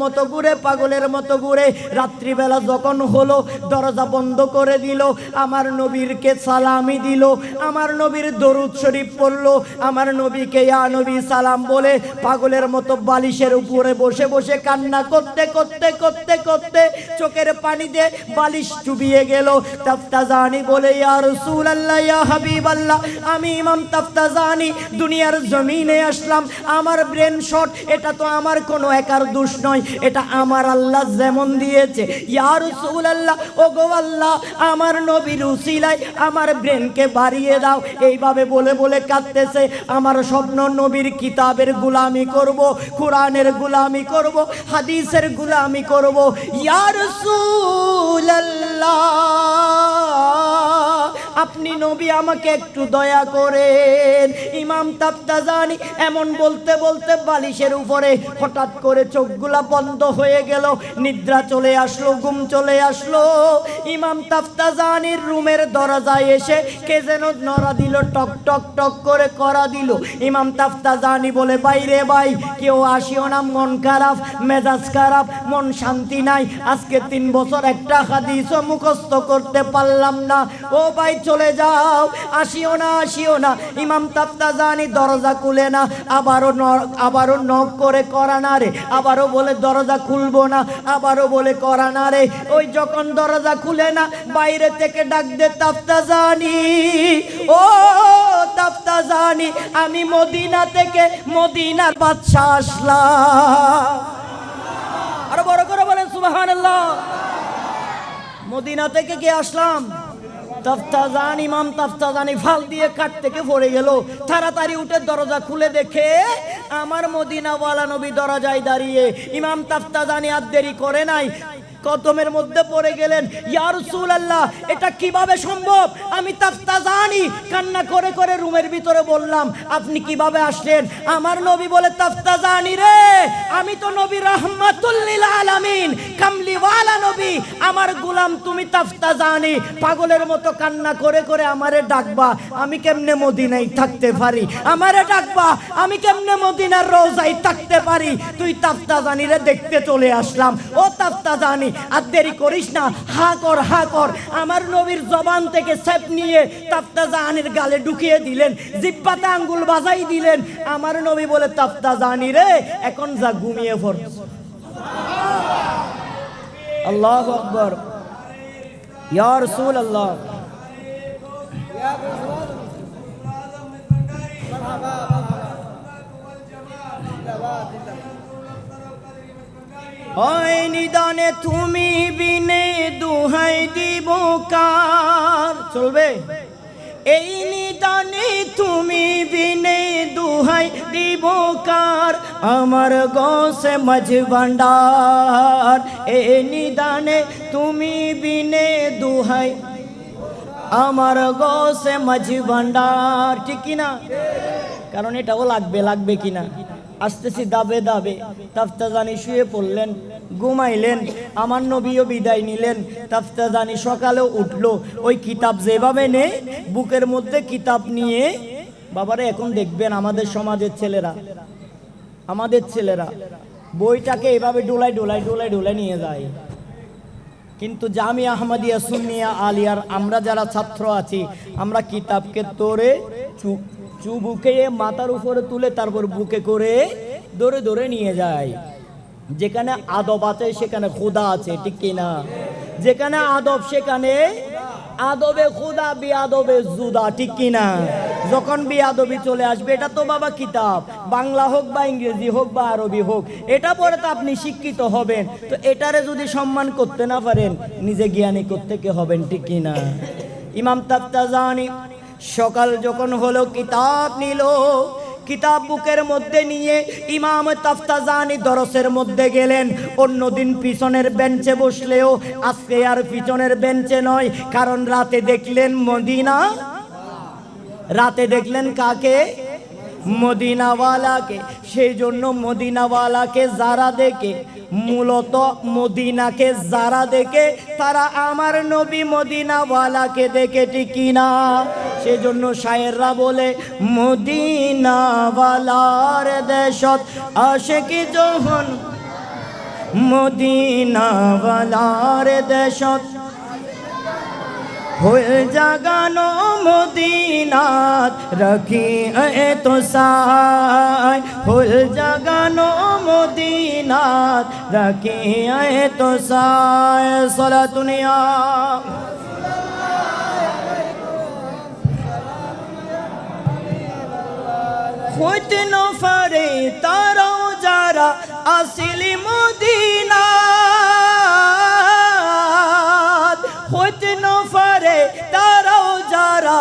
মতো ঘুরে রাত্রিবেলা যখন হলো দরজা বন্ধ করে দিল, আমার নবীরকে সালামি দিল, আমার নবীর দরুদ শরীফ পড়লো, আমার নবীকে ইয়া নবী সালাম বলে পাগলের মতো বালিশের উপরে বসে বসে কান্না করতে চোখের পানি দিয়ে বালিশ চুবিয়ে গেল। তাফতাজানি বলে ইয়া রাসূলুল্লাহ ইয়া হাবিবাল্লাহ, আমি ইমাম তাফতাজানি দুনিয়ার জমিনে আসলাম, আমার ব্রেন শট, এটা তো আমার কোনো একার দোষ নয়, এটা আমার আল্লাহ যেমন দিয়েছে। ইয়া রাসূলুল্লাহ, ওগো আল্লাহ, আমার নবীর উসিলায় আমার ব্রেনকে বাড়িয়ে দাও। এইভাবে বলে বলে কাঁদতেছে। আমার স্বপ্ন নবীর কিতাবের গোলামি করব, কোরআনের গোলামি করব, হাদিসের গোলামি করব। ইয়া রাসূলুল্লাহ, আপনি নবী আমাকে একটু দয়া করেন। ইমাম তাফতাজানি এমন বলতে বলতে বালিশের উপরে হঠাৎ করে চোখগুলা বন্ধ হয়ে গেল, নিদ্রা চলে আসলো, ঘুম চলে আসলো। ইমাম তাফতাজানির রুমের দরজায় এসে কে যেন নড়া দিল, টক টক টক করে করা দিল। ইমাম তাফতাজানি বলে, বাইরে ভাই, কেউ আসিও না, মন খারাপ, মেজাজ খারাপ, মন শান্তি নাই, আজকে 3 বছর একটা হাদিসও মুখস্থ করতে পারলাম না, ও ভাই চলে যাও, আসিও না। ইমাম তাফতাজানি দরজা খুলে না, আবারও নক করে করা না রে, আবারও বলে দরজা খুলবো না, আবারও বলে করা না রে। ওই যখন দরজা খুলে না, বাইরে থেকে ডাক দে, তাফতাজানি, ও তাফতাজানি, আমি মদিনা থেকে, মদিনার বাদশা আসলাম। আরো বড় করে বলেন সুবহানাল্লাহ। মদিনা থেকে কে আসলাম? তাফতাজানি। ইমাম তাফতাজানি ফাল দিয়ে কাঠ থেকে পড়ে গেল, তাড়াতাড়ি উঠে দরজা খুলে দেখে আমার মদিনাওয়ালা নবী দরজায় দাঁড়িয়ে। ইমাম তাফতাজানি আর দেরি করে নাই, কদমের মধ্যে পড়ে গেলেন। ইয়া রাসূলুল্লাহ, এটা কিভাবে সম্ভব? আমি তাফতাজানি কান্না করে করে রুমের ভিতরে বললাম, আপনি কিভাবে আসলেন? আমার নবী বলে, তাফতাজানি রে, আমি তো নবী রাহমাতুল লিল আলামিন, কামলিওয়ালা নবী, আমার গোলাম তুমি তাফতাজানি। পাগলের মতো কান্না করে করে আমারে ডাকবা, আমি কেমনে মদিনায় থাকতে পারি? আমারে ডাকবা, আমি কেমনে মদিনার রওজায় থাকতে পারি? তুই তাফতাজানি রে দেখতে চলে আসলাম। ও তাফতাজানি, আর দেরি করিস না, হা কর। আমার নবীর জবান থেকে সেপ নিয়ে তাফতাজানির গালে ঢুকিয়ে দিলেন, জিহ্বাতে আঙ্গুল বাজাই দিলেন। আমার নবী বলে, তাফতাজানি রে, এখন যা ঘুমিয়ে পড়। আল্লাহু আকবার। ইয়া রাসূলুল্লাহ, ওই নিদানে তুমি বিনে দুহাই দিব কার? চলবে? এই নিদানে তুমি বিনে দুহাই দিব কার? আমার গোসে মাঝ ভান্ডার। এই নিদানে তুমি বিনে দুহাই আমার গোসে মাঝ ভান্ডার। ঠিক কিনা? কারণ এটাও লাগবে কিনা? আসতেছি দাবে দাবে। তাফতাজানি শুয়ে পড়লেন, ঘুমাইলেন, আমার নবীও বিদায় নিলেন। তাফতাজানি সকালে উঠলো, ওই কিতাব যেভাবে নেই, বুকের মধ্যে কিতাব নিয়ে। বাবারে, এখন দেখবেন আমাদের সমাজের ছেলেরা বইটাকে এভাবে ডোলাই নিয়ে যায়। কিন্তু জামিয়া আহমদিয়া সুন্নিয়া আলিয়ার আমরা যারা ছাত্র আছি, আমরা কিতাবকে তোরে বুকে মাথার উপরে তুলে তারপর বুকে করে দৌড়ে নিয়ে যায়। যেখানে আদব আছে সেখানে খোদা আছে, ঠিক কিনা? যেখানে আদব সেখানে আদবে খোদা, বিআদবে জুদা, ঠিক কিনা? যখন বিআদবি চলে আসবে, এটা তো বাবা কিতাব, বাংলা হোক বা ইংরেজি হোক বা আরবি হোক, এটা পড়ে তো আপনি শিক্ষিত হবেন। তো এটারে যদি সম্মান করতে না পারেন, নিজে জ্ঞানী করতে কে হবেন, ঠিক কিনা? ইমাম তাফতাজানি সকাল যখন হলো, কিতাব নিল, কিতাব বুকের মধ্যে নিয়ে ইমাম তাফতাজানি দরসের মধ্যে গেলেন। অন্যদিন পিছনের বেঞ্চে বসলেও আজকে আর পিছনের বেঞ্চে নয়, কারণ রাতে দেখলেন মদিনা, রাতে দেখলেন কাকে? মদিনাওয়ালাকে। সেই জন্য মদিনাওয়ালাকে যারা দেখে, মূলত মদিনাকে যারা দেখে, তারা আমার নবী মদিনাওয়ালাকে দেখে, ঠিক কিনা? সেজন্য শায়েররা বলে মদিনাওয়ালার দেশত আশিকি যখন, মদিনাওয়ালার দেশত ফুল জাগানো মদিনাত রাখি তো সাই, ফুল জাগানো মদিনাত রাখি তো সাই। সালাতুনিয়া হইতে নফারে তারাও যারা আসিলি মদিনা, হইতে নফারে তারাও যারা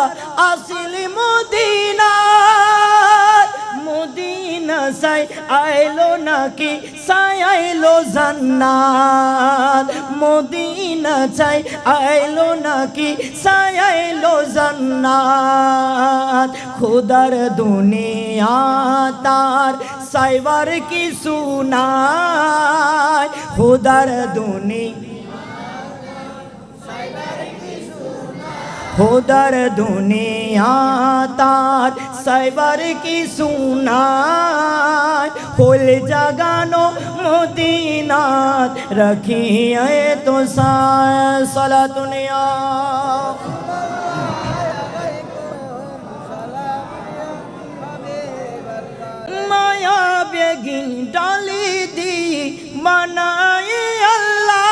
আসিলি মদিনা, মদিনা সাই আইলো নাকি সাই আইলো জান্নাত, মদিনা চাই আইলো নাকি সাই আইলো জান্নাত। খুদার দুনিয়া তার সাইবার কিছু নাই, খুদার দুনিয়া খুদার দুনিয়া তার সাইবার কি সুনায়, ফুল জাগানো মদিনাত রাখিয়ে তো সায়। সালাতুনিয়া মায়া বেগিন ডালি দি মানায়ে আল্লাহ,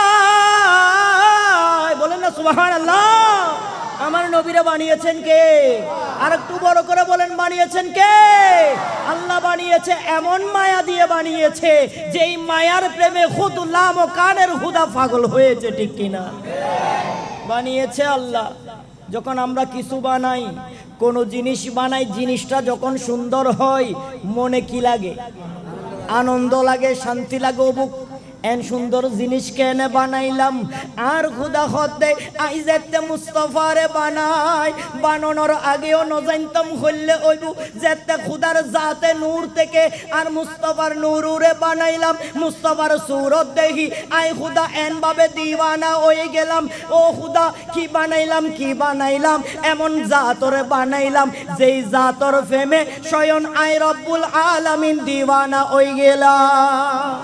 বলেন না সুবহানাল্লাহ। আমার নবীরা বানিয়েছেন কে? আর একটু বড় করে বলেন বানিয়েছেন কে? আল্লাহ বানিয়েছে, এমন মায়া দিয়ে বানিয়েছে যেই মায়ার প্রেমে খুদুল্লাহ ও কানের হুদা পাগল হয়েছে, ঠিক কিনা? বানিয়েছে আল্লাহ। যখন আমরা কিছু বানাই, কোন জিনিস বানাই, জিনিসটা যখন সুন্দর হয় মনে কি লাগে? আনন্দ লাগে, শান্তি লাগে। অবুক এন সুন্দর জিনিস কেনে বানাইলাম, আর খুদা হতে আইজাতে মুস্তফারে বানাই, বানানোর আগেও ন জানতাম হইলে ওইবু যেতে খুদার জাতে নূর থেকে আর মুস্তফার নূরে বানাইলাম। মুস্তফার সুরত দেখি আই খুদা এন ভাবে দিওয়ানা হয়ে গেলাম। ও খুদা কি বানাইলাম, কি বানাইলাম, এমন জাতরে বানাইলাম যেই জাতর প্রেমে স্বয়ং আই রব্বুল আলামিন দিওয়ানা হয়ে গেলাম।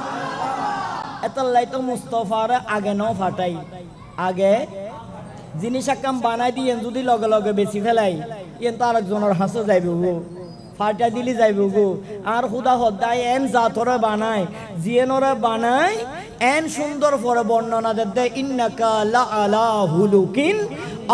এতলাই তো মুস্তফার আগে ন ফাটাই, আগে জিনিস একাম বানাই দিয়ে যদি লগে লগে বেশি ফেলাই, ইয়েন তো আরেকজনের হাসে যাইবে গো, ফাটা দিলি যাইবে গো। আর খুদা হদ্দায় এন জাতরে বানায়, জিয়েনরে বানায় এন সুন্দর পরে বর্ণনা দে ইন্নাকা লা আলা হুলুকিন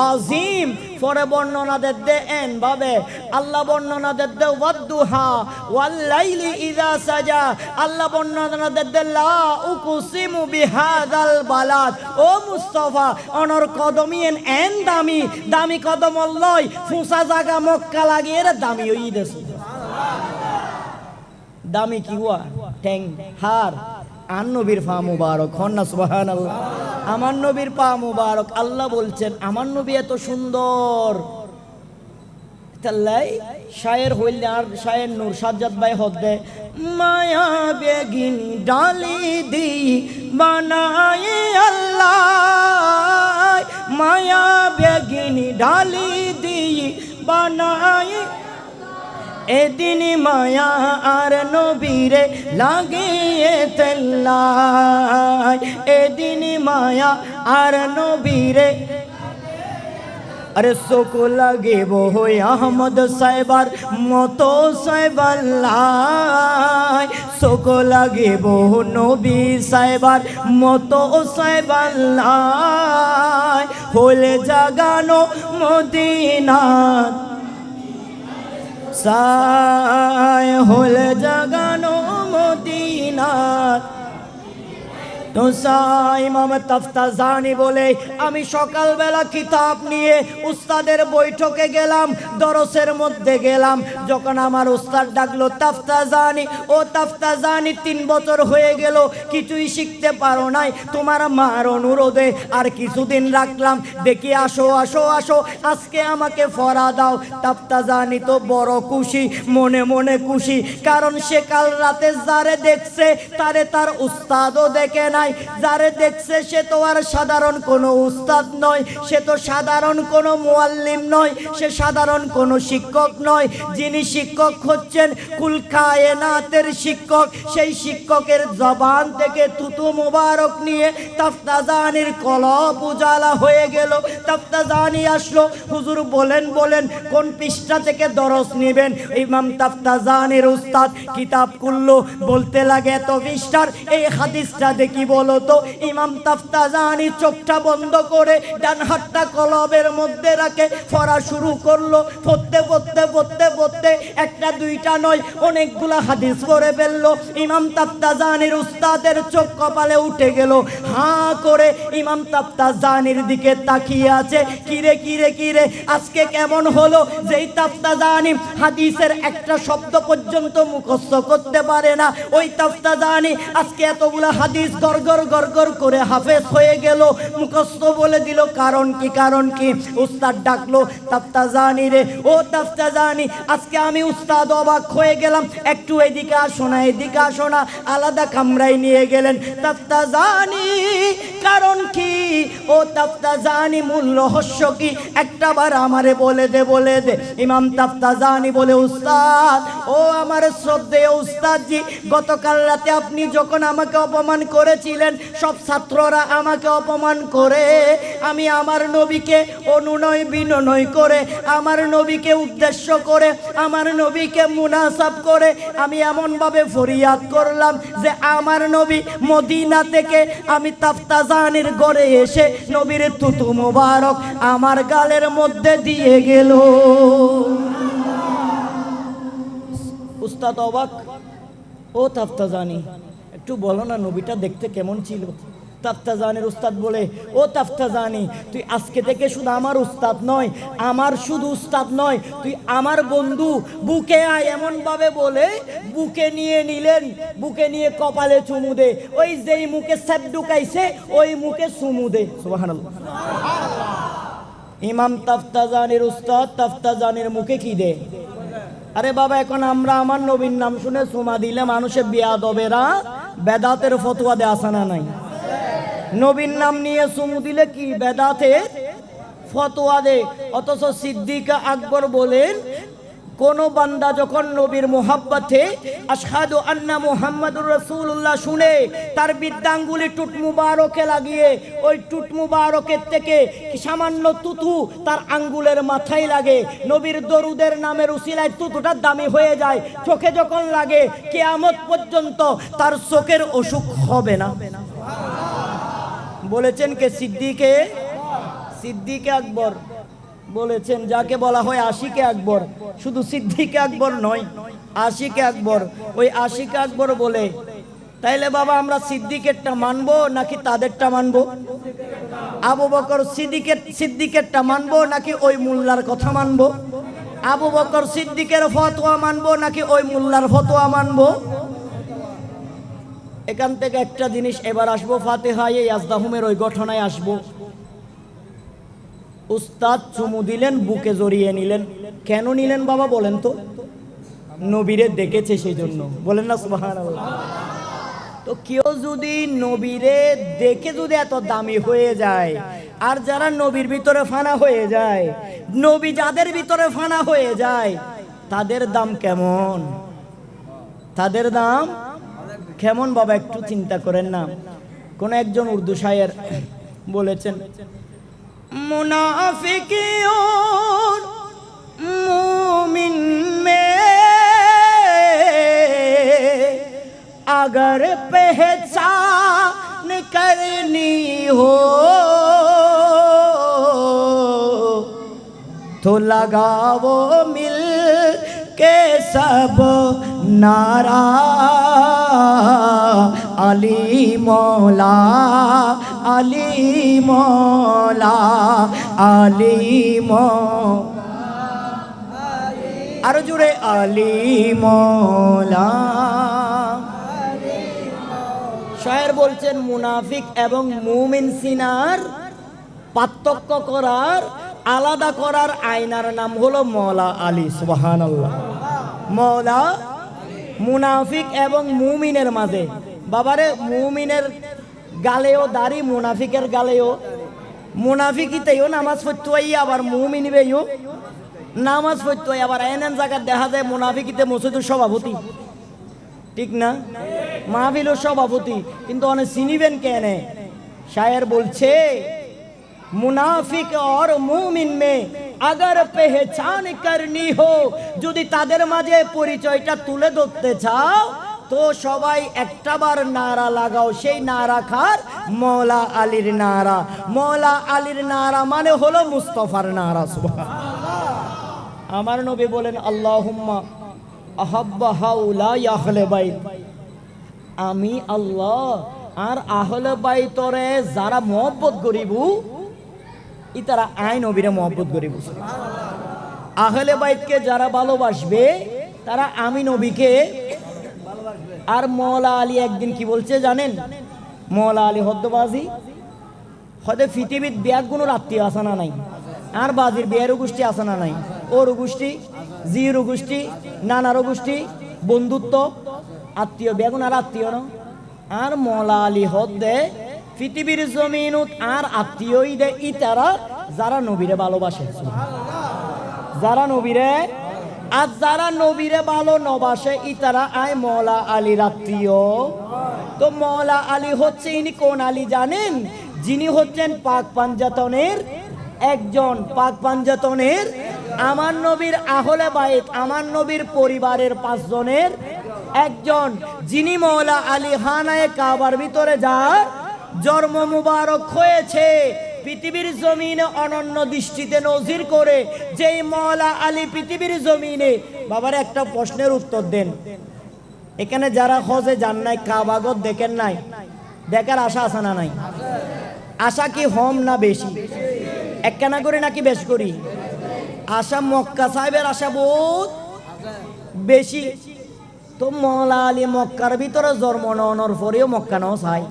আজিম, পরে বর্ণনা দে এন ভাবে আল্লাহ বর্ণনা দে ওয়াদুহা ওয়াল লাইলি ইযা সাজা, আল্লাহ বর্ণনা দে লা উকসিমু বিহাদাল বালাদ। ও মুস্তাফা অনর কদমিয়েন এন দামি দামি কদম লই ফুসা জায়গা মক্কা লাগিয়ে দামি হই দেছে। দামি কি হুয়া ঠ্যাং হার, আর নবীর পা মুবারক, হন না সুবহানাল্লাহ। আমার নবীর পা মুবারক। আল্লাহ বলছেন আমার নবী এত সুন্দর। তাল্লাই শায়ের হইল আর শায়ের নূর সাজ্জাদ ভাই হদ্দে মায়া বেগিন ডালি দি বানায়ে আল্লাহ, মায়া বেগিন ডালি দি বানায়ে, এদিন মায়া আর নবীরে লাগিয়ে তেল্লাই, এদিন মায়া আর নবীরে। আরে শোক লাগে বই আহমদ সাহেবার মতো সাহেবাল্লাই, শোক লাগে বহু নবী সাহেবার মতো সাহেবাল্লাই, হলে জাগানো মদিনাত সায়, হলে জাগানো মদিনাত তো সাই। ইমাম তাফতাজানি বলে আমি সকালবেলা কিতাব নিয়ে উস্তাদের বৈঠকে গেলাম, দরসের মধ্যে গেলাম। যখন আমার উস্তাদ ডাকলো তাফতাজানি, ও তাফতাজানি 3 বছর হয়ে গেল কিছুই শিখতে পারো নাই, তোমার মার অনুরোধে আর কিছুদিন রাখলাম, দেখি আসো আসো আসো আজকে আমাকে ফরা দাও। তাফতাজানি তো বড় খুশি, মনে মনে খুশি, কারণ সে কাল রাতে যারে দেখছে তারে তার উস্তাদও দেখে নাই, নাই। যারে দেখছে সে তো আর সাধারণ কোনো উস্তাদ নয়, সে তো সাধারণ কোনো মুআল্লিম নয়, সে সাধারণ কোনো শিক্ষক নয়। যিনি শিক্ষক হচ্ছেন কুল কায়নাতের শিক্ষক, সেই শিক্ষকের জবান থেকে তুতু মুবারক নিয়ে তাফতাজানির কলব উজালা হয়ে গেল। তাফতাজানি আসলো, হুজুর বলেন কোন পৃষ্ঠা থেকে দরস নেবেন? ইমাম তাফতাজানির উস্তাদ কিতাব খুললো, বলতে লাগে এত পৃষ্ঠার এই হাদিসটা দেখি বলো তো। ইমাম তাফতাজানি চোখটা বন্ধ করে ডান হাতটা কলবের মধ্যে রাখে পড়া শুরু করলো। পড়তে একটা দুইটা নয়, অনেকগুলা হাদিস পড়ে ফেললো। ইমাম তাফতাজানির উস্তাদের চোখ কপালে উঠে গেল। হাঁ করে ইমাম তাফতাজানির দিকে তাকিয়ে আছে। কিরে আজকে কেমন হলো যেই তাফতাজানি হাদিসের একটা শব্দ পর্যন্ত মুখস্থ করতে পারে না, ওই তাফতাজানি আজকে এতগুলা হাদিস গড়গড় করে হাফেজ হয়ে গেল, মুখস্থ বলে দিল। কারণ কি? উস্তাদ ডাকলো, তাফতাজানি রে, ও তাফতাজানি, আজকে আমি উস্তাদ অবাক হয়ে গেলাম, একটু এদিকে আসো না। আলাদা কামরায় নিয়ে গেলেন। তাফতাজানি, কারণ কি? ও তাফতাজানি, মূল রহস্য কি? একটাবার আমারে বলে দে। ইমাম তাফতাজানি বলে, উস্তাদ, ও আমার শ্রদ্ধেয় উস্তাদজি, গতকাল রাতে আপনি যখন আমাকে অপমান করেছিলেন, সব ছাত্ররা আমাকে অপমান করে, আমি আমার নবীকে অনুনয় বিনয় করে, আমার নবীকে উদ্দেশ্য করে, আমার নবীকে মুনাসাব করে আমি এমনভাবে ফরিয়াদ করলাম যে আমার নবী মদিনা থেকে আমি তাফতাজানির ঘরে এসে নবীর তুতু মুবারক আমার গালের মধ্যে দিয়ে গেল। উস্তাদ অবাক, ও তাফতাজানি, একটু বলো না নবীটা দেখতে কেমন ছিল? তাফতাজানির উস্তাদ বলে, ও তাফতাজানি, তুই আজকে থেকে শুধু আমার উস্তাদ নয়, আমার শুধু উস্তাদ নয়, তুই আমার বন্ধু, বুকে আয়, এমন ভাবে বলে বুকে নিয়ে নিলেন। বুকে নিয়ে কপালে চুমু দে, ওই যেই মুখে স্যাপ ঢুকাইছে ওই মুখে চুমু দে। সুবহানাল্লাহ। ইমাম তাফতাজানির উস্তাদ তাফতাজানির মুখে কি দে? আরে বাবা, এখন আমরা আমার নবীর নাম শুনে চুমা দিলে মানুষে বিয়াদবেরা বেদাতের ফতোয়া দেয়, আসে না নাই? নবীর নাম নিয়ে চুমু দিলে কি বেদাতের ফতোয়া দে। অথচ সিদ্দিক আকবর বলেন, কোন বান্দা যখন নবীর মোহাব্বতে আশহাদু আন্না মুহাম্মাদুর রাসূলুল্লাহ শুনে তার বৃদ্ধাঙ্গুলি টুট মুবারকে লাগিয়ে ওই টুট মুবারকের থেকে সামান্য তুতু তার আঙ্গুলের মাথায় লাগে, নবীর দরুদের নামের উসিলায় তুতুটা দামি হয়ে যায়, চোখে যখন লাগে কিয়ামত পর্যন্ত তার চোখের অসুখ হবে না। বলেছেন কে? সিদ্দিক আকবর বলেছেন, যাকে বলা হয় আশিকে আকবর। শুধু সিদ্দিক আকবর নয়, আশিকে আকবর। ওই আশিকে আকবর বলে, তাইলে বাবা আমরা সিদ্দিকেরটা মানবো নাকি তাদেরটা মানবো? আবু বকর সিদ্দিকেরটা মানবো নাকি ওই মোল্লার কথা মানবো? আবু বকর সিদ্দিকের ফতোয়া মানবো নাকি ওই মোল্লার ফতোয়া মানবো? এখান থেকে একটা জিনিস এবার আসবো, ফাতিহায়ে ইয়াজদাহুমের ওই ঘটনায় আসবো। উস্তাদ চুমু দিলেন, বুকে জড়িয়ে নিলেন। কেন নিলেন বাবা বলেন তো? নবীরে দেখেছে সেই জন্য। বলেন না সুবহানাল্লাহ। তো কেউ যদি নবীরে দেখে যদি এত দামি হয়ে যায়, আর যারা নবীর ভিতরে ফানা হয়ে যায়, নবী যাদের ভিতরে ফানা হয়ে যায়, তাদের দাম কেমন? তাদের দাম কেমন বাবা? একটু চিন্তা করেন না। কোন একজন উর্দু শায়ের বলেছেন, मुनाफिकी और मोमिन में अगर पहचान करनी हो तो लगाओ मिल के सब नारा अली मौला अली मौला अली আরো জোরে আলী মৌলা। শায়ের বলছেন মুনাফিক এবং মুমিন সিনার পার্থক্য করার, আলাদা করার আয়নার নাম হলো মৌলা আলী। সুবহানাল্লাহ। মৌলা মুনাফিক এবং মুমিনের মাঝে, বাবারে গালেও দাড়ি, মুনাফিকের গালেও মুনাফিকিতেও নামাজ পড়তে হয়, আবার মুমিন বেও নামাজ পড়তে হয়। আবার এন জায়গায় দেখা যায় মুনাফিকিতে মসজিদের সভাপতি, ঠিক না? মাহফিলের সভাপতি, কিন্তু অনেক চিনিবেন কেন? শায়ের বলছে মুনাফিক और মুমিন में अगर पहचान करनी हो, যদি তাদের মাঝে পরিচয়টা তুলে ধরতে চাও তো সবাই একটাবার নারা লাগাও। সেই নারা কার? মৌলা আলীর নারা। মৌলা আলীর নারা মানে হলো মুস্তাফার নারা। সুবহানাল্লাহ। আমার নবী বলেন আল্লাহুম্মা আহাব্বা হাউলা আহলে বাইত, আমি আল্লাহ আর আহলে বাইতরে যারা মহব্বত করিব ই তারা আই নবীরে মহব্বত করিব। আহলে বাইতকে যারা ভালোবাসবে তারা আমি নবীকে। আর মৌলা আলী একদিন কি বলছে জানেন? মৌলা আলী হদ্দবাজি হয়তো পৃথিবীর বিয়ার কোনো আত্মীয় আসা না নাই, আর বাজির বিয়ের গোষ্ঠী আসা না নাই, ওর গোষ্ঠী, জির গোষ্ঠী, নানার গোষ্ঠী, বন্ধুত্ব, আত্মীয় বেগুন আর আত্মীয় ন। আর মৌলা আলী হদ্দে পৃথিবীর জমিনত আর আত্মীয়ই দে ই তারা যারা নবীরে ভালোবাসে, যারা নবীরে। আর যারা নবীরে ভালো নবাসে ই তারা আয় মৌলা আলীর আত্মীয়। তো মৌলা আলী হচ্ছে ইনি কোন আলী জানেন? যিনি হচ্ছেন পাক পাঞ্জাতনের একজন, পাক পাঞ্জাতনের আমার নবীর আহলে বাইত, আমার নবীর পরিবারের 5 জনের একজন, যিনি মৌলা আলী খানায়ে কাবার ভিতরে যার জন্ম মুবারক হয়েছে। পৃথিবীর জমিনে অনন্য দৃষ্টিতে নজির করে যেই মৌলা আলী পৃথিবীর জমিনে। বাবার একটা প্রশ্নের উত্তর দেন, এখানে যারা হজে যান নাই, কাবাগত দেখেন নাই, দেখার আশা আছে না নাই? আশা কি হম না বেশি? একখানা করে নাকি বেশ করি? আশা মক্কা সাহেবের আশা বহুত বেশি। তো মৌলা আলী মক্কার ভিতরে জন্ম নেওয়ার পরেও মক্কা ন চাই,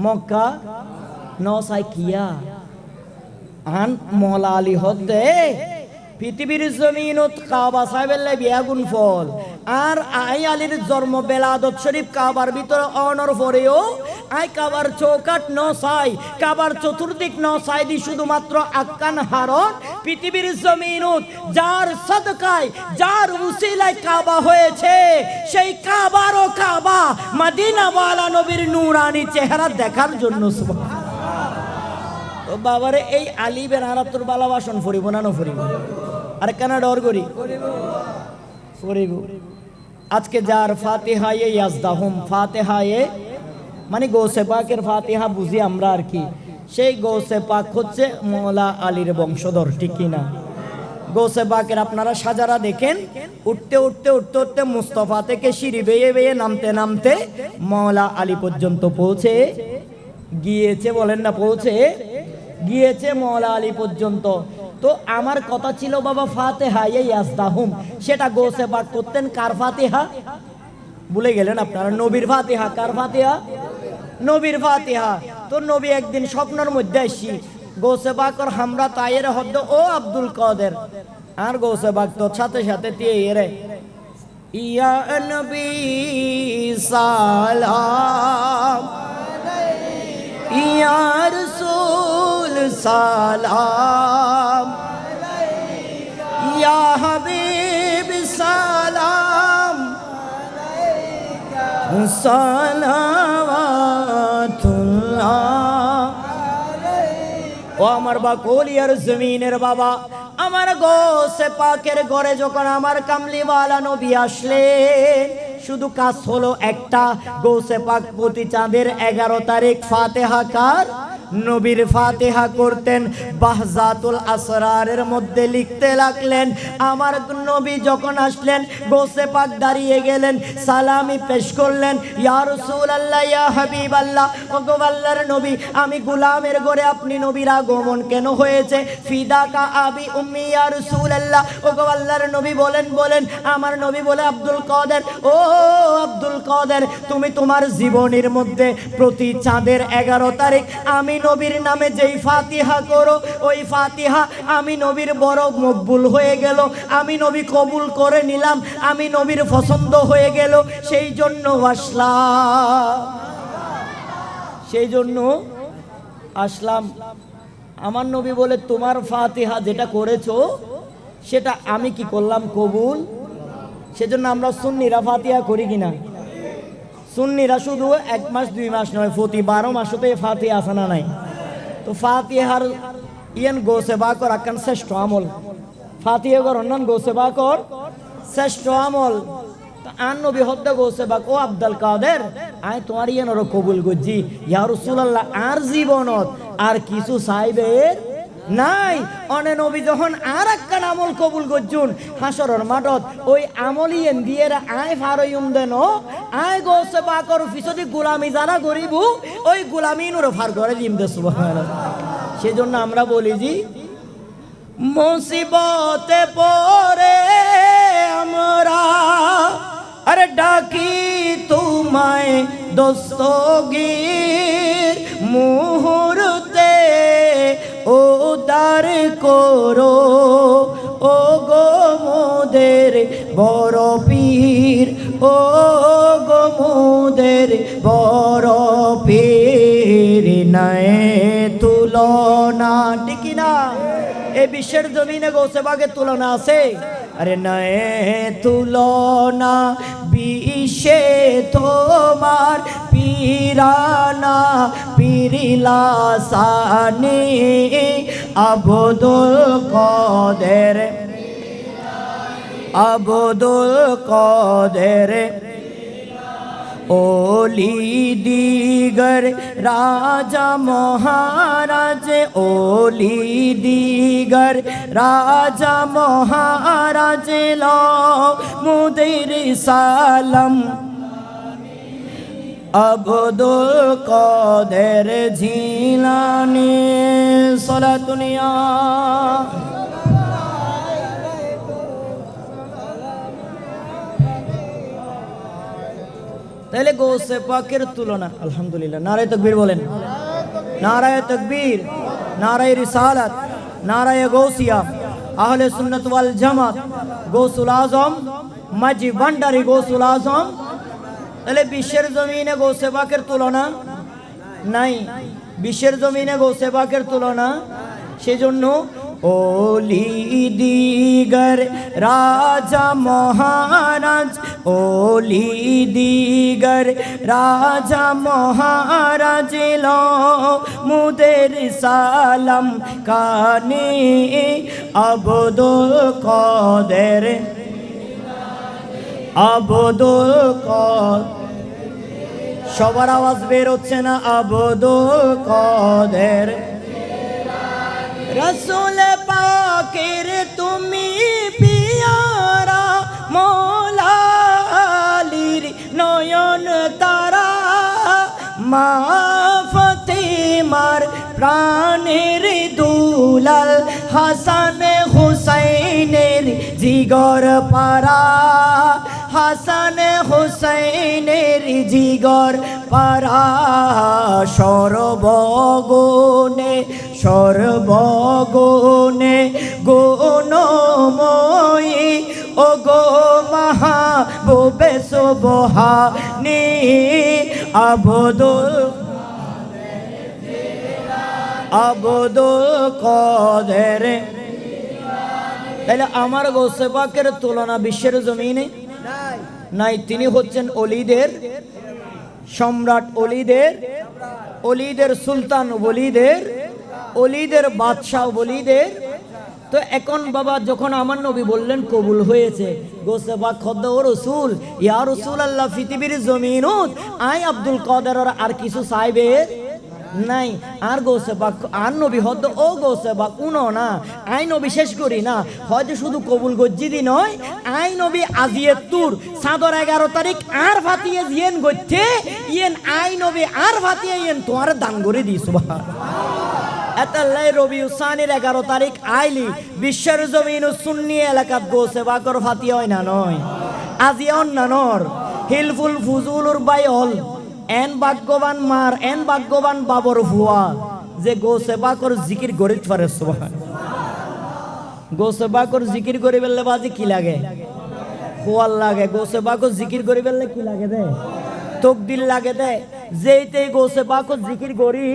মক্কা ন চাই কিয়া। আন মৌলা আলী হদ্দে পৃথিবীর জমিনত কাবা সাহেবের লাই বিয়াগুন ফল। আর আই আলীর জন্ম বেলাদত শরীফ কাবার ভিতরে অনর পরেও আই কাবার চৌকাট ন চাই, কাবার চতুর্দিক ন চাই দি শুধুমাত্র আক্কান হারন পৃথিবীর জমিনত যার সদকায়, যার উসিলায় কাবা হয়েছে, সেই কাবারও কাবা মদিনা ওয়ালা নবীর নূরানি চেহারা দেখার জন্য। তো বাবারে এই আলী বেন আরাতুর ভালোবাসন ফরিব না নফরিব? আরে কেন ডর করি? ফরিব। আজকে যার ফাতিহায়ে ইয়াজদাহুম, ফাতিহায়ে মানে গৌসে পাকের ফাতিহা বুঝি আমরা আর কি, সেই গৌসে পাক হচ্ছে মৌলা আলীর বংশধর, ঠিক কিনা? গৌসে পাকের আপনারা সাজারা দেখেন, উঠতে উঠতে উঠতে উঠতে মুস্তফা থেকে সিঁড়ি বেয়ে বেয়ে নামতে নামতে মৌলা আলী পর্যন্ত পৌঁছে গিয়েছে। বলেন না পৌঁছে গিয়েছে মৌলা আলী পর্যন্ত। তো আমার কথা ছিল বাবা ফাতিহা ইয়াজদাহুম, সেটা গৌসে পাক করতেন কার ফাতিহা? ভুলে গেলেন আপনারা? নবীর ফাতিহা। কার ফাতিহা? নবীর ফাতিহা। তো নবী একদিন স্বপ্নের মধ্যে আসি গৌসে পাকর হামরা তাইয়ের হদ্দ ও আব্দুল কাদের, আর গৌসে পাক তো সাথে সাথে দিয়ে রে ইয়া নবী সালাম, ইয়া রাসূল সালাম, ইয়া হাবিব সালাম, সালাওয়াতুল্লাহ। ও আমার বাকুলিয়ার জমিনের বাবা, আমার গৌসে পাকের ঘরে যখন আমার কামলিওয়ালা নবী আসলেন, শুধু কাজ হলো একটা, গৌসে পাক প্রতি চাঁদের 11 তারিখ ফাতিহা কার? নবীর ফাতিহা করতেন। বাহজাতুল আসরারের মধ্যে লিখতে লাগলেন, আমার নবী যখন আসলেন গৌসে পাক দাঁড়িয়ে গেলেন, সালামি পেশ করলেন, ইয়া রাসূলুল্লাহ, ইয়া হাবিবাল্লাহ, ওগো আল্লাহর নবী, আমি গোলামের ঘরে আপনি নবীর আগমন কেন হয়েছে? ফিদাকা আবি উম্মি ইয়া রাসূলুল্লাহ, ওগো আল্লাহর নবী বলেন বলেন। আমার নবী বলে, আব্দুল কাদের, ও আব্দুল কাদের, তুমি তোমার জীবনের মধ্যে প্রতি চাঁদের 11 তারিখ আমি নবীর নামে যেই ফাতিহা করো, ওই ফাতিহা আমি নবীর বড় মকবুল হয়ে গেল, আমি নবী কবুল করে নিলাম, আমি নবীর পছন্দ হয়ে গেল, সেই জন্য আসলাম। সেই জন্য আসলাম। আমার নবী বলে তোমার ফাতিহা যেটা করেছো সেটা আমি কি করলাম, কবুল। সেজন্য আমরা সুন্নিরা ফাতিহা করি কিনা? সুন্নিরা শুধু 1 মাস 2 মাস নয়, প্রতি 12 মাসতে ফাতিহা আছে না নাই? তো ফাতিহার ইয়ান গোসেবা কর আকান শ্রেষ্ঠ আমল। ফাতিহা কর অন্যান্য গোসেবা কর শ্রেষ্ঠ আমল। আন নবী হদ্দা গোসেবা ও আব্দুল কাদের আয় তোমার ইয়ানোর কবুল গজ্জি ইয়া রাসূলুল্লাহ। আর জীবনত আর কিছু চাইবের নাই। অনে নবী যখন আর একখান আমল কবুল গজ্জুন হাসরের মাঠত ওই আমল ইয়েন দিয়ে আয় ফারইম দেন আয় গোসেবা কর ফিসদি গোলামি যারা গরিব ওই গোলামি নুর ফার করে দিম দে সুবহানাল্লাহ। সেজন্য আমরা বলি জি মুসিবতে পড়ে আমরা আরে ডাকি তোমায় দস্তগীর মুহূর্তে উদ্ধার করো ও গো মোদের বড় পীর, ও গো মোদের বড় পীর। নাই তুলনা, ঠিক না? এই বিশ্বের জমিনে গৌসেবাগের তুলনা আছে? আরে নাই তুলনা বিশ্বে তোমার পীরানা পীরিলা সানি আবদুল কাদের, আবদুল কাদের ওলি দিগর রাজা মহারাজ, ওলি দিগর রাজা মহারাজ লো মুদের সালাম আবদুল কাদের জিলানী সালাতুনিয়া। তাহলে গৌসে পাকের তুলনা আলহামদুলিল্লাহ। নারায়ে তাকবীর বলেন, নারায়ে তাকবীর, নারায়ে রিসালাত, নারায়ে গৌসিয়া। আহলে সুন্নাত ওয়াল জামাত গৌসুল আজম মাঝি ভান্ডারী গৌসুল আজম। তাহলে বিশ্বের জমিনে গৌসে পাকের তুলনা নাই, বিশ্বের জমিনে গৌসে পাকের তুলনা। সেজন্য ওলি দিগর রাজা মহারাজ, ওলি দিগর রাজা মহারাজ লো মুদের সালাম কানে আবদুল কাদের, আবদুল কাদের। সবার আওয়াজ বের হচ্ছে না? আবদুল কাদের রসুল পাকের তুমি পিয়ারা মৌলালির নয়ন তারা মা ফাতেমার প্রাণের দুলাল হাসান হুসাইনের জিগর পারা, হাসান হুসাইনের জিগর পারা। সর্বগুণে সর্বগুণে গুণময়ী ও গো মাহবুবে সুবহানী আবদুল, আবদুল কাদের। তাহলে আমার গৌসে পাকের তুলনা বিশ্বের জমিনে নাই। তিনি হচ্ছেন অলিদের সম্রাট, অলিদের, অলিদের সুলতান, অলিদের, অলিদের বাদশাহ, অলিদের। তো এখন বাবা যখন আমার নবী বললেন কবুল হয়েছে, গোসে পাক খদ্দ ও রসুল ইয়া রাসূলুল্লাহ পৃথিবীর জমিনত আই আব্দুল কাদের আর কিছু চাইবে নাই। আর গোসে পাক আর নবী হদ্দ ও গোসে পাক উনো না আই নবী শেষ করি না হয়তো শুধু কবুল গজ্জিদি নয়, আই নবী আজিয়ে তুর সাদর 11 তারিখ আর ফাতিয়ে জিয়েন গচ্ছে ইয়েন আই নবী আর ফাতিয়ে ইয়েন তোমার দান করে দি সুবহানাল্লাহ। এতাল্লাই রবিউল সানির 11 তারিখ আইলি বিশ্বের জমিন সুন্নি এলাকাত গোসে পাকর ফাতিয়ে হয় না নয়? আজি অন্যানর হিলফুল ফুজুলুর বাই হল এন ভাগ্যবান মার, এন ভাগ্যবান বাবর ভুয়া যে গোসে পাকর জিকির গরিত পারে সুবহানাল্লাহ। গোসে পাকর জিকির করি বেললে বাজি কি লাগে? খোয়াল লাগে। গোসে পাকর জিকির করি বেললে কি লাগে দে? তকদির লাগে দে। যেইতে গোসে পাকর জিকির করি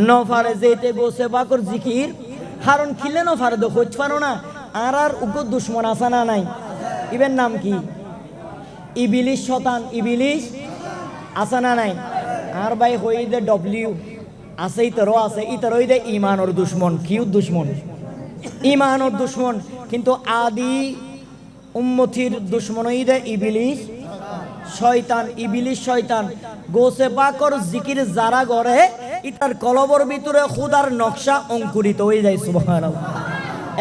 নফারে, যেইতে গোসে পাকর জিকির হারণ খিলে নফারে তো খোঁজ পারো না। আর উগ্র দুশ্মন আসা না নাই, ইবের নাম কি? ইবিলিশ শতান, ইবিলিশ আসা না নাই। আর ভাই হই দে ডব্লিউ আছে, ইতরও আছে, ইতরই দে ইমানর দুশ্মন। কিউ দুশ্মন? ইমানর দুশ্মন। কিন্তু আদি উম্মতির দুশ্মন হই দে ইবিলিশ শয়তান, ইবিলিশ শয়তান। গোসে পাকর জিকির যারা করে ইতার কলবর ভিতরে খুদার নকশা অঙ্কুরিত হয়ে যায়। সুবহানাল্লাহ।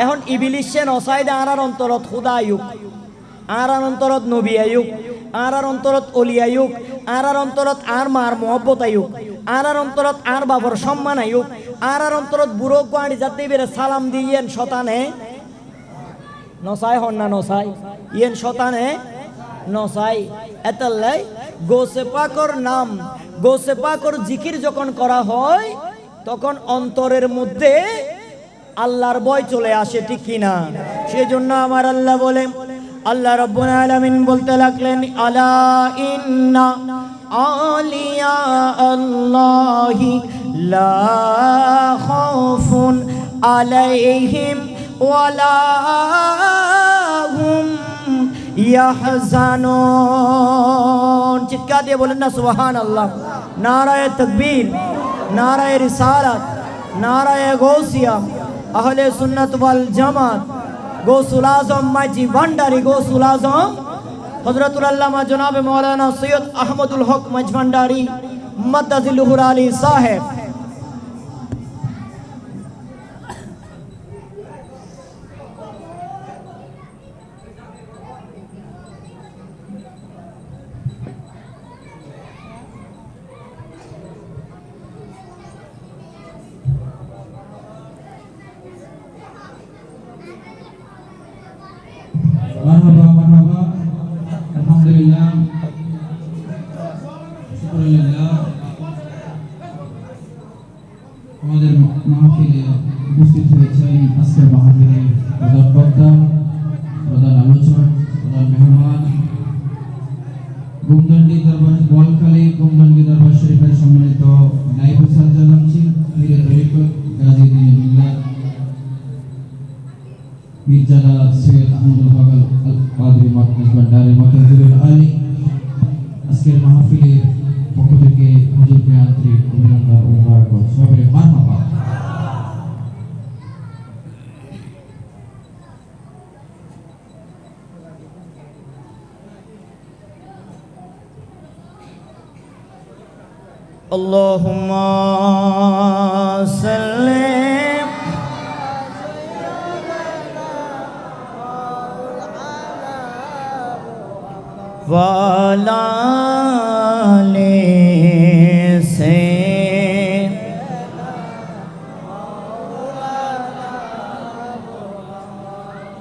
এখন ইবিলিশে নসাইদে আর অন্তরত খুদা আয়ুক, আর অন্তরত নবী আয়ুক, আর অন্তরত অলি আয়ুক, আর অন্তরত আর মার মোহব্বত আয়ুক, আর অন্তরত আর বাবর সম্মান আয়ুক, আর অন্তরত বুড়ো গাড়ি যাতে বেড়ে সালাম দিয়েন শতানে নসাই হন না নসাই, ইয়েন শতানে নসাই। এতাল্লাই গোসে পাকর নাম, গোসে পাকর জিকির যখন করা হয় তখন অন্তরের মধ্যে আল্লাহর ভয় চলে আসে, ঠিক কিনা? সেজন্য আমার আল্লাহ বলে, আল্লাহ রাব্বুল আলামিন বলতে লাগলেন, আলা ইন্না আলিয়া আল্লাহি লা খাউফুন আলাইহিম ওয়ালা হুম ইয়াহজানুন। চিৎকার দিয়ে বলেন না সুবহানাল্লাহ। নারায়ে তাকবীর, নারায়ে রিসালাত, নারায়ে গৌসিয়া, আহলে সুন্নাত ওয়াল জামাত, গৌসুল আজম মাঝি ভান্ডারী, গৌসুল আজম হযরতুল আল্লামা জনাবে মাওলানা সৈয়দ আহমদুল হক মাঝি ভান্ডারী মাদ্দাজিলুহুর আলী সাহেব। মারহাবা মারহাবা, আলহামদুলিল্লাহ, শুকরিল্লাহ। আমাদের মাহফিলে উপস্থিত হয়েছেন আজকের মাহফিলের প্রধান বক্তা, প্রধান আলোচক, প্রধান মেহমান, গুমদন্ডি দরবার বোয়ালখালী গুমদন্ডি দরবার শরীফের সম্মানিত নায়েব সাজ্জাদ পীরে তরিকত গাজী দ্বীন মিল্লাত মির্জাদা সৈয়দ আহমদুল হক আল কাদরি মাদ্রাসা ভান্ডারী মাদ্দাজিলুল আলী। আজকের মাহফিলের পক্ষ থেকে হুজুরকে আন্তরিক অভিনন্দন ও মোবারকবাদ। সবাই মারহাবা। আল্লাহুম্মা সাল্লি ওয়ালা আলি সে।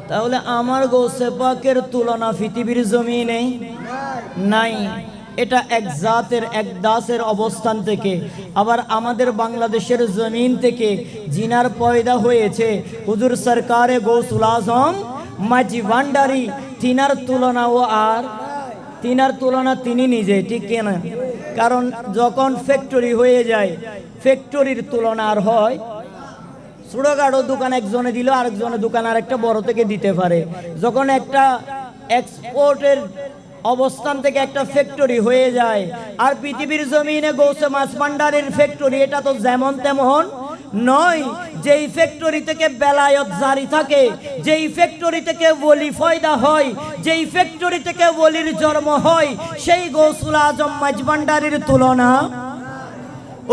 তাহলে আমার গৌসে পাকের তুলনা পৃথিবীর জমিনে নাই। এটা এক জাতের, এক দাসের অবস্থান থেকে, আবার আমাদের বাংলাদেশের জমিন থেকে জিনার পয়দা হয়েছে হুজুর সরকারে গৌসুল আজম মাঝি ভান্ডারী। তিনার তুলনাও আর তিনার তুলনা তিনি নিজে, ঠিক কিনা? কারণ যখন ফ্যাক্টরি হয়ে যায়, ফ্যাক্টরির তুলনা আর হয়? ছোটখাটো দোকান একজনে দিল, আরেকজনের দোকান আর একটা বড় থেকে দিতে পারে। যখন একটা এক্সপোর্টের অবস্থান থেকে একটা ফ্যাক্টরি হয়ে যায়, আর পৃথিবীর জমিনে গৌসে মাছ ভান্ডারের ফ্যাক্টরি, এটা তো যেমন তেমন নয়। যেই ফ্যাক্টরি থেকে বেলায়ত জারি থাকে, যেই ফ্যাক্টরি থেকে ওলি ফয়দা হয়, যেই ফ্যাক্টরি থেকে ওলির জন্ম হয়, সেই গৌসুল আজম মাঝ ভান্ডারীর তুলনা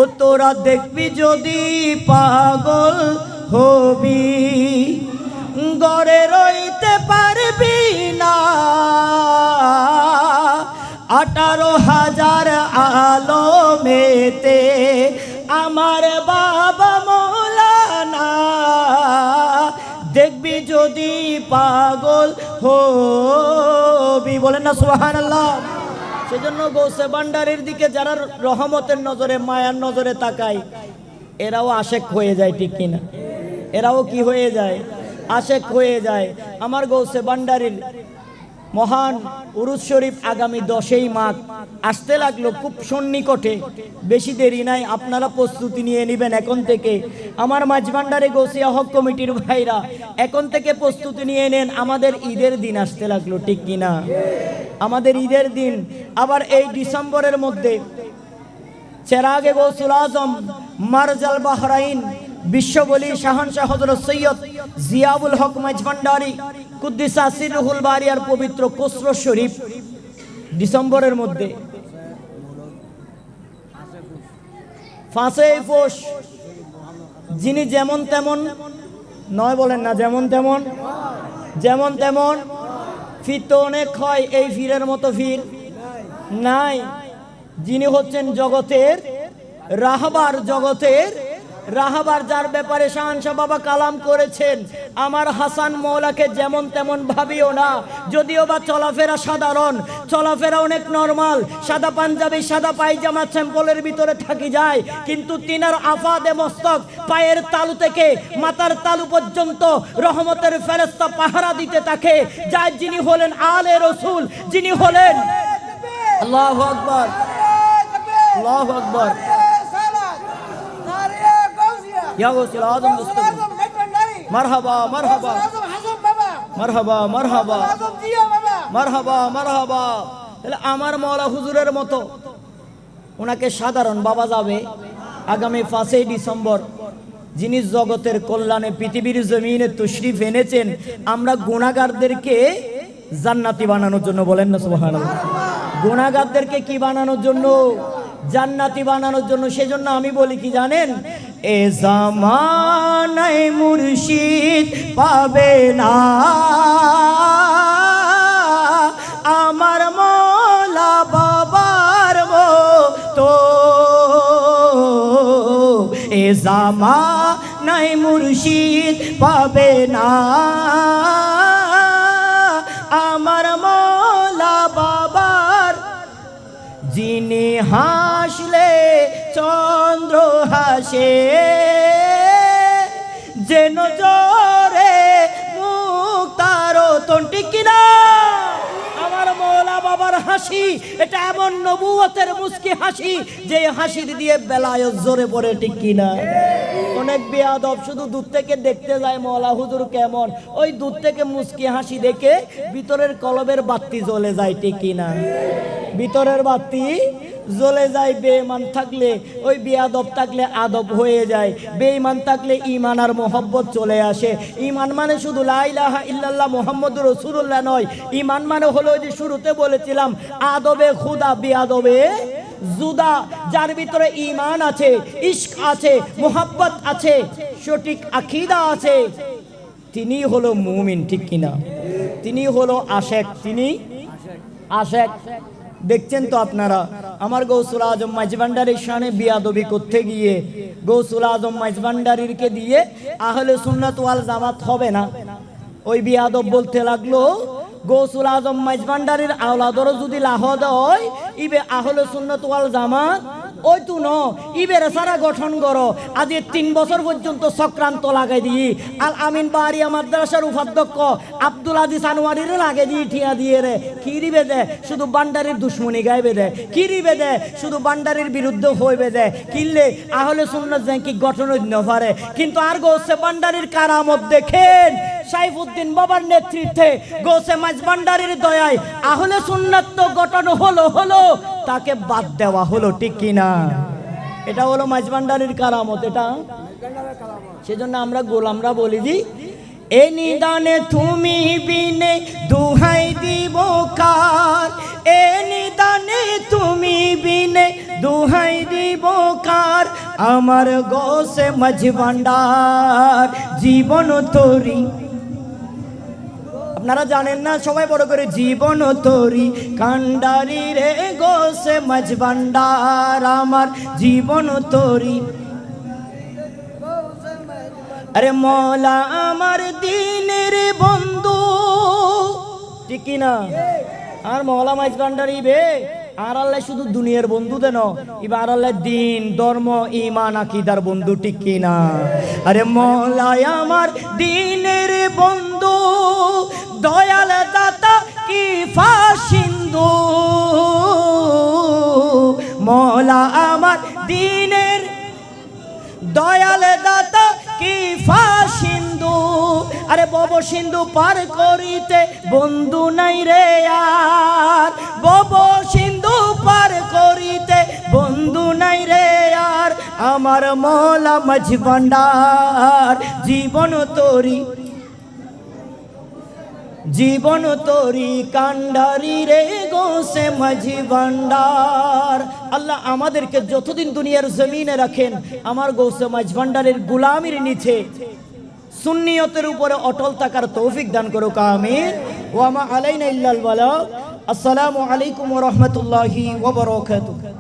ও তোরা দেখবি যদি পাগল হবি, গড়ে রইতে পারবি না। 18,000 আলমেতে আমার বাবা মৌলানা, দেখবি যদি পাগল হবি। বলেন না সুবহানাল্লাহ। সেজন্য গৌসে ভান্ডারীর দিকে যারা রহমতের নজরে, মায়ার নজরে তাকায়, এরাও আশেক হয়ে যায়, ঠিক কিনা? এরাও কি হয়ে যায়? আশেক হয়ে যায়। আমার গৌসে ভান্ডারীর মহান উরুস শরীফ আগামী 10ই মাঘ আসতে লাগলো খুব সন্নিকটে। বেশি দেরি নাই, আপনারা প্রস্তুতি নিয়ে নেবেন এখন থেকে। আমার মাঝভান্ডারে গৌসিয়া হক কমিটির ভাইরা এখন থেকে প্রস্তুতি নিয়ে নেন, আমাদের ঈদের দিন আসতে লাগলো, ঠিক কিনা? আমাদের ঈদের দিন আবার এই ডিসেম্বরের মধ্যে চেরাগে গৌসুল আজম মারজাল বাহরাইন বিশ্ববলী শাহানশাহ হযরত সৈয়দ জিয়াউল হক মাঝভান্ডারী কুদ্দিসা সিররুহুল বারিয়ার পবিত্র কোসর শরীফ ডিসেম্বরের মধ্যে 5 পৌষ, যিনি যেমন তেমন নয়, বলেন না যেমন তেমন, যেমন তেমন ফির তো অনেক হয়, এই ফিরের মতো ফির নাই। যিনি হচ্ছেন জগতের রাহবার, জগতের রাহবার, যার ব্যাপারে শাহানশাহ বাবা কালাম করেছেন, আমার হাসান মৌলাকে যেমন তেমন ভাবিও না। যদিও বা চলাফেরা সাধারণ, চলাফেরা অনেক নরমাল, সাদা পাঞ্জাবি সাদা পায়জামা স্যাম্পলের ভিতরে থাকি যায়, কিন্তু তিনার আফাদে মস্তক পায়ের তালু থেকে মাথার তালু পর্যন্ত রহমতের ফেরেশতা পাহারা দিতে থাকে যায়, যিনি হলেন আলে রসুল, যিনি হলেন আল্লাহু আকবার, আল্লাহু আকবার। ইয়া গৌসুল আজম মুস্তাফা, মারহাবা মারহাবা মারহাবা মারহাবা মারহাবা মারহাবা। তাহলে আমার মওলা হুজুরের মতো ওনাকে সাধারণ বাবা যাবে আগামী 5 ডিসেম্বর, যিনি জগতের কল্যাণে পৃথিবীর জমিনে তশরিফ এনেছেন আমরা গুনাহগারদেরকে জান্নাতি বানানোর জন্য। বলেন না সুবহানাল্লাহ। গুনাহগারদেরকে কি বানানোর জন্য? জান্নাতি বানানোর জন্য। সেজন্য আমি বলি কি জানেন, এ জামানায় মুর্শিদ পাবে না আমার মওলা বাবার মতো, এ জামানায় মুর্শিদ পাবে না আমার মওলা বাবার, যিনি হাসলে চন্দ্র হাসে যেন জোরে মুখ তার তন্টি কিনা। আমার মওলা বাবার হাসি এটা এমন নবুয়তের মুস্কি হাসি, যে হাসির দিয়ে বেলায়েত জোরে পড়ে, ঠিক কিনা? অনেক বেয়াদব শুধু দূর থেকে দেখতে যায় মওলা হুজুর কেমন, ওই দূর থেকে মুস্কি হাসি দেখে ভিতরের কলবের বাতি জ্বলে যায়, ঠিক কিনা? ভিতরের বাতি জ্বলে যায়। বেঈমান থাকলে, ওই বেয়াদব থাকলে আদব হয়ে যায়, বেঈমান থাকলে ঈমান আর মোহব্বত চলে আসে। ঈমান মানে শুধু লা ইলাহা ইল্লাল্লাহ মুহাম্মাদুর রাসূলুল্লাহ নয়, ঈমান মানে হলো যে শুরুতে বলেছিলাম আদবে খুদা বেয়াদবে জুদা। যার ভিতরে ঈমান আছে, ইশক আছে, মোহব্বত আছে, সঠিক আকীদা আছে, তিনি হলো মুমিন, ঠিক কিনা? তিনি হলো আশেক, তিনি আশেক। দেখছেন তো আপনারা আমার গৌসুল আজম মাঝভান্ডারির শানে বিয়াদবি করতে গিয়ে গৌসুল আজম মাঝভান্ডারিরকে দিয়ে আহলে সুন্নাত ওয়াল জামাত হবে না। ওই বিয়াদব বলতে লাগলো গৌসুল আজম মাঝভান্ডারির আওলাদরও যদি লাহদ হয় ইবে আহলে সুন্নাত ওয়াল জামাত ওই তু ন ইবের সারা গঠন করো। আজ 3 বছর পর্যন্ত চক্রান্ত লাগাই দিই। আল আমিন বাড়িয়া মাদ্রাসার উপাধ্যক্ষ আব্দুল আজিজ আনোয়ারির লাগে দিয়ে ঠিয়া দিয়ে রে কি রিবে দে শুধু বান্ডারির দুশ্মনী গাইবে দে, কি রিবে দে শুধু বান্ডারির বিরুদ্ধে হইবে দে, কিনলে আহলে সুন্নাত যে কি গঠন হইতে পারে। কিন্তু আর গৌসে বান্ডারির কারামত দেখেন, সাইফুদ্দিন বাবার নেতৃত্বে গৌসে মাঝভান্ডারির দয়ায় আহলে সুন্নাত তো গঠন হলো, তাকে বাদ দেওয়া হলো, ঠিক কিনা? এটা হলো মাঝভান্ডারির কারামত। এটা সেজন্য আমরা গোলামরা বলি যে এ নিদানে তুমি বিনে দুহাই দিব কার, এ নিদানে তুমি বিনে দুহাই দিব কার, আমার গৌসে মাঝভান্ডার জীবন তোরি। আপনারা জানেন না, সবাই বড় করে জীবন তোরি কান্ডারি রে গৌসে মাঝভান্ডার আমার জীবন তোরি। আরে মওলা আমার দিনের বন্ধু, ঠিক না? আর মওলা মাঝভান্ডারি বে আর আল্লাহ শুধু দুনিয়ার বন্ধু দেন, এবার আল্লাহ দিন ধর্ম ঈমান আকীদার বন্ধু, ঠিক কিনা? আরে মওলা আমার দিনের বন্ধু, দয়াল দাতা কি দয়ালে দাতা কি ফা সিন্ধু, আরে বব সিন্ধু পার করিতে বন্ধু নাই রে আর, বব সিন্ধু পার করিতে বন্ধু নাই রে আর, আমার মৌলা মাঝি ভান্ডার জীবন তোরি, জীবন তোরি কান্ডারি রে গোসে মাঝি ভান্ডার। আল্লাহ আমাদেরকে যতদিন দুনিয়ার জমিনে রাখেন আমার গোসে মাঝি ভান্ডারের গুলামির নিচে সুন্নিয়তের উপরে অটল থাকার তৌফিক দান করুক, আমিন। ওয়া মা আলাইনা ইল্লাল বালাগ। আসসালামু আলাইকুম ওয়া রাহমাতুল্লাহি ওয়া বারাকাতুহু।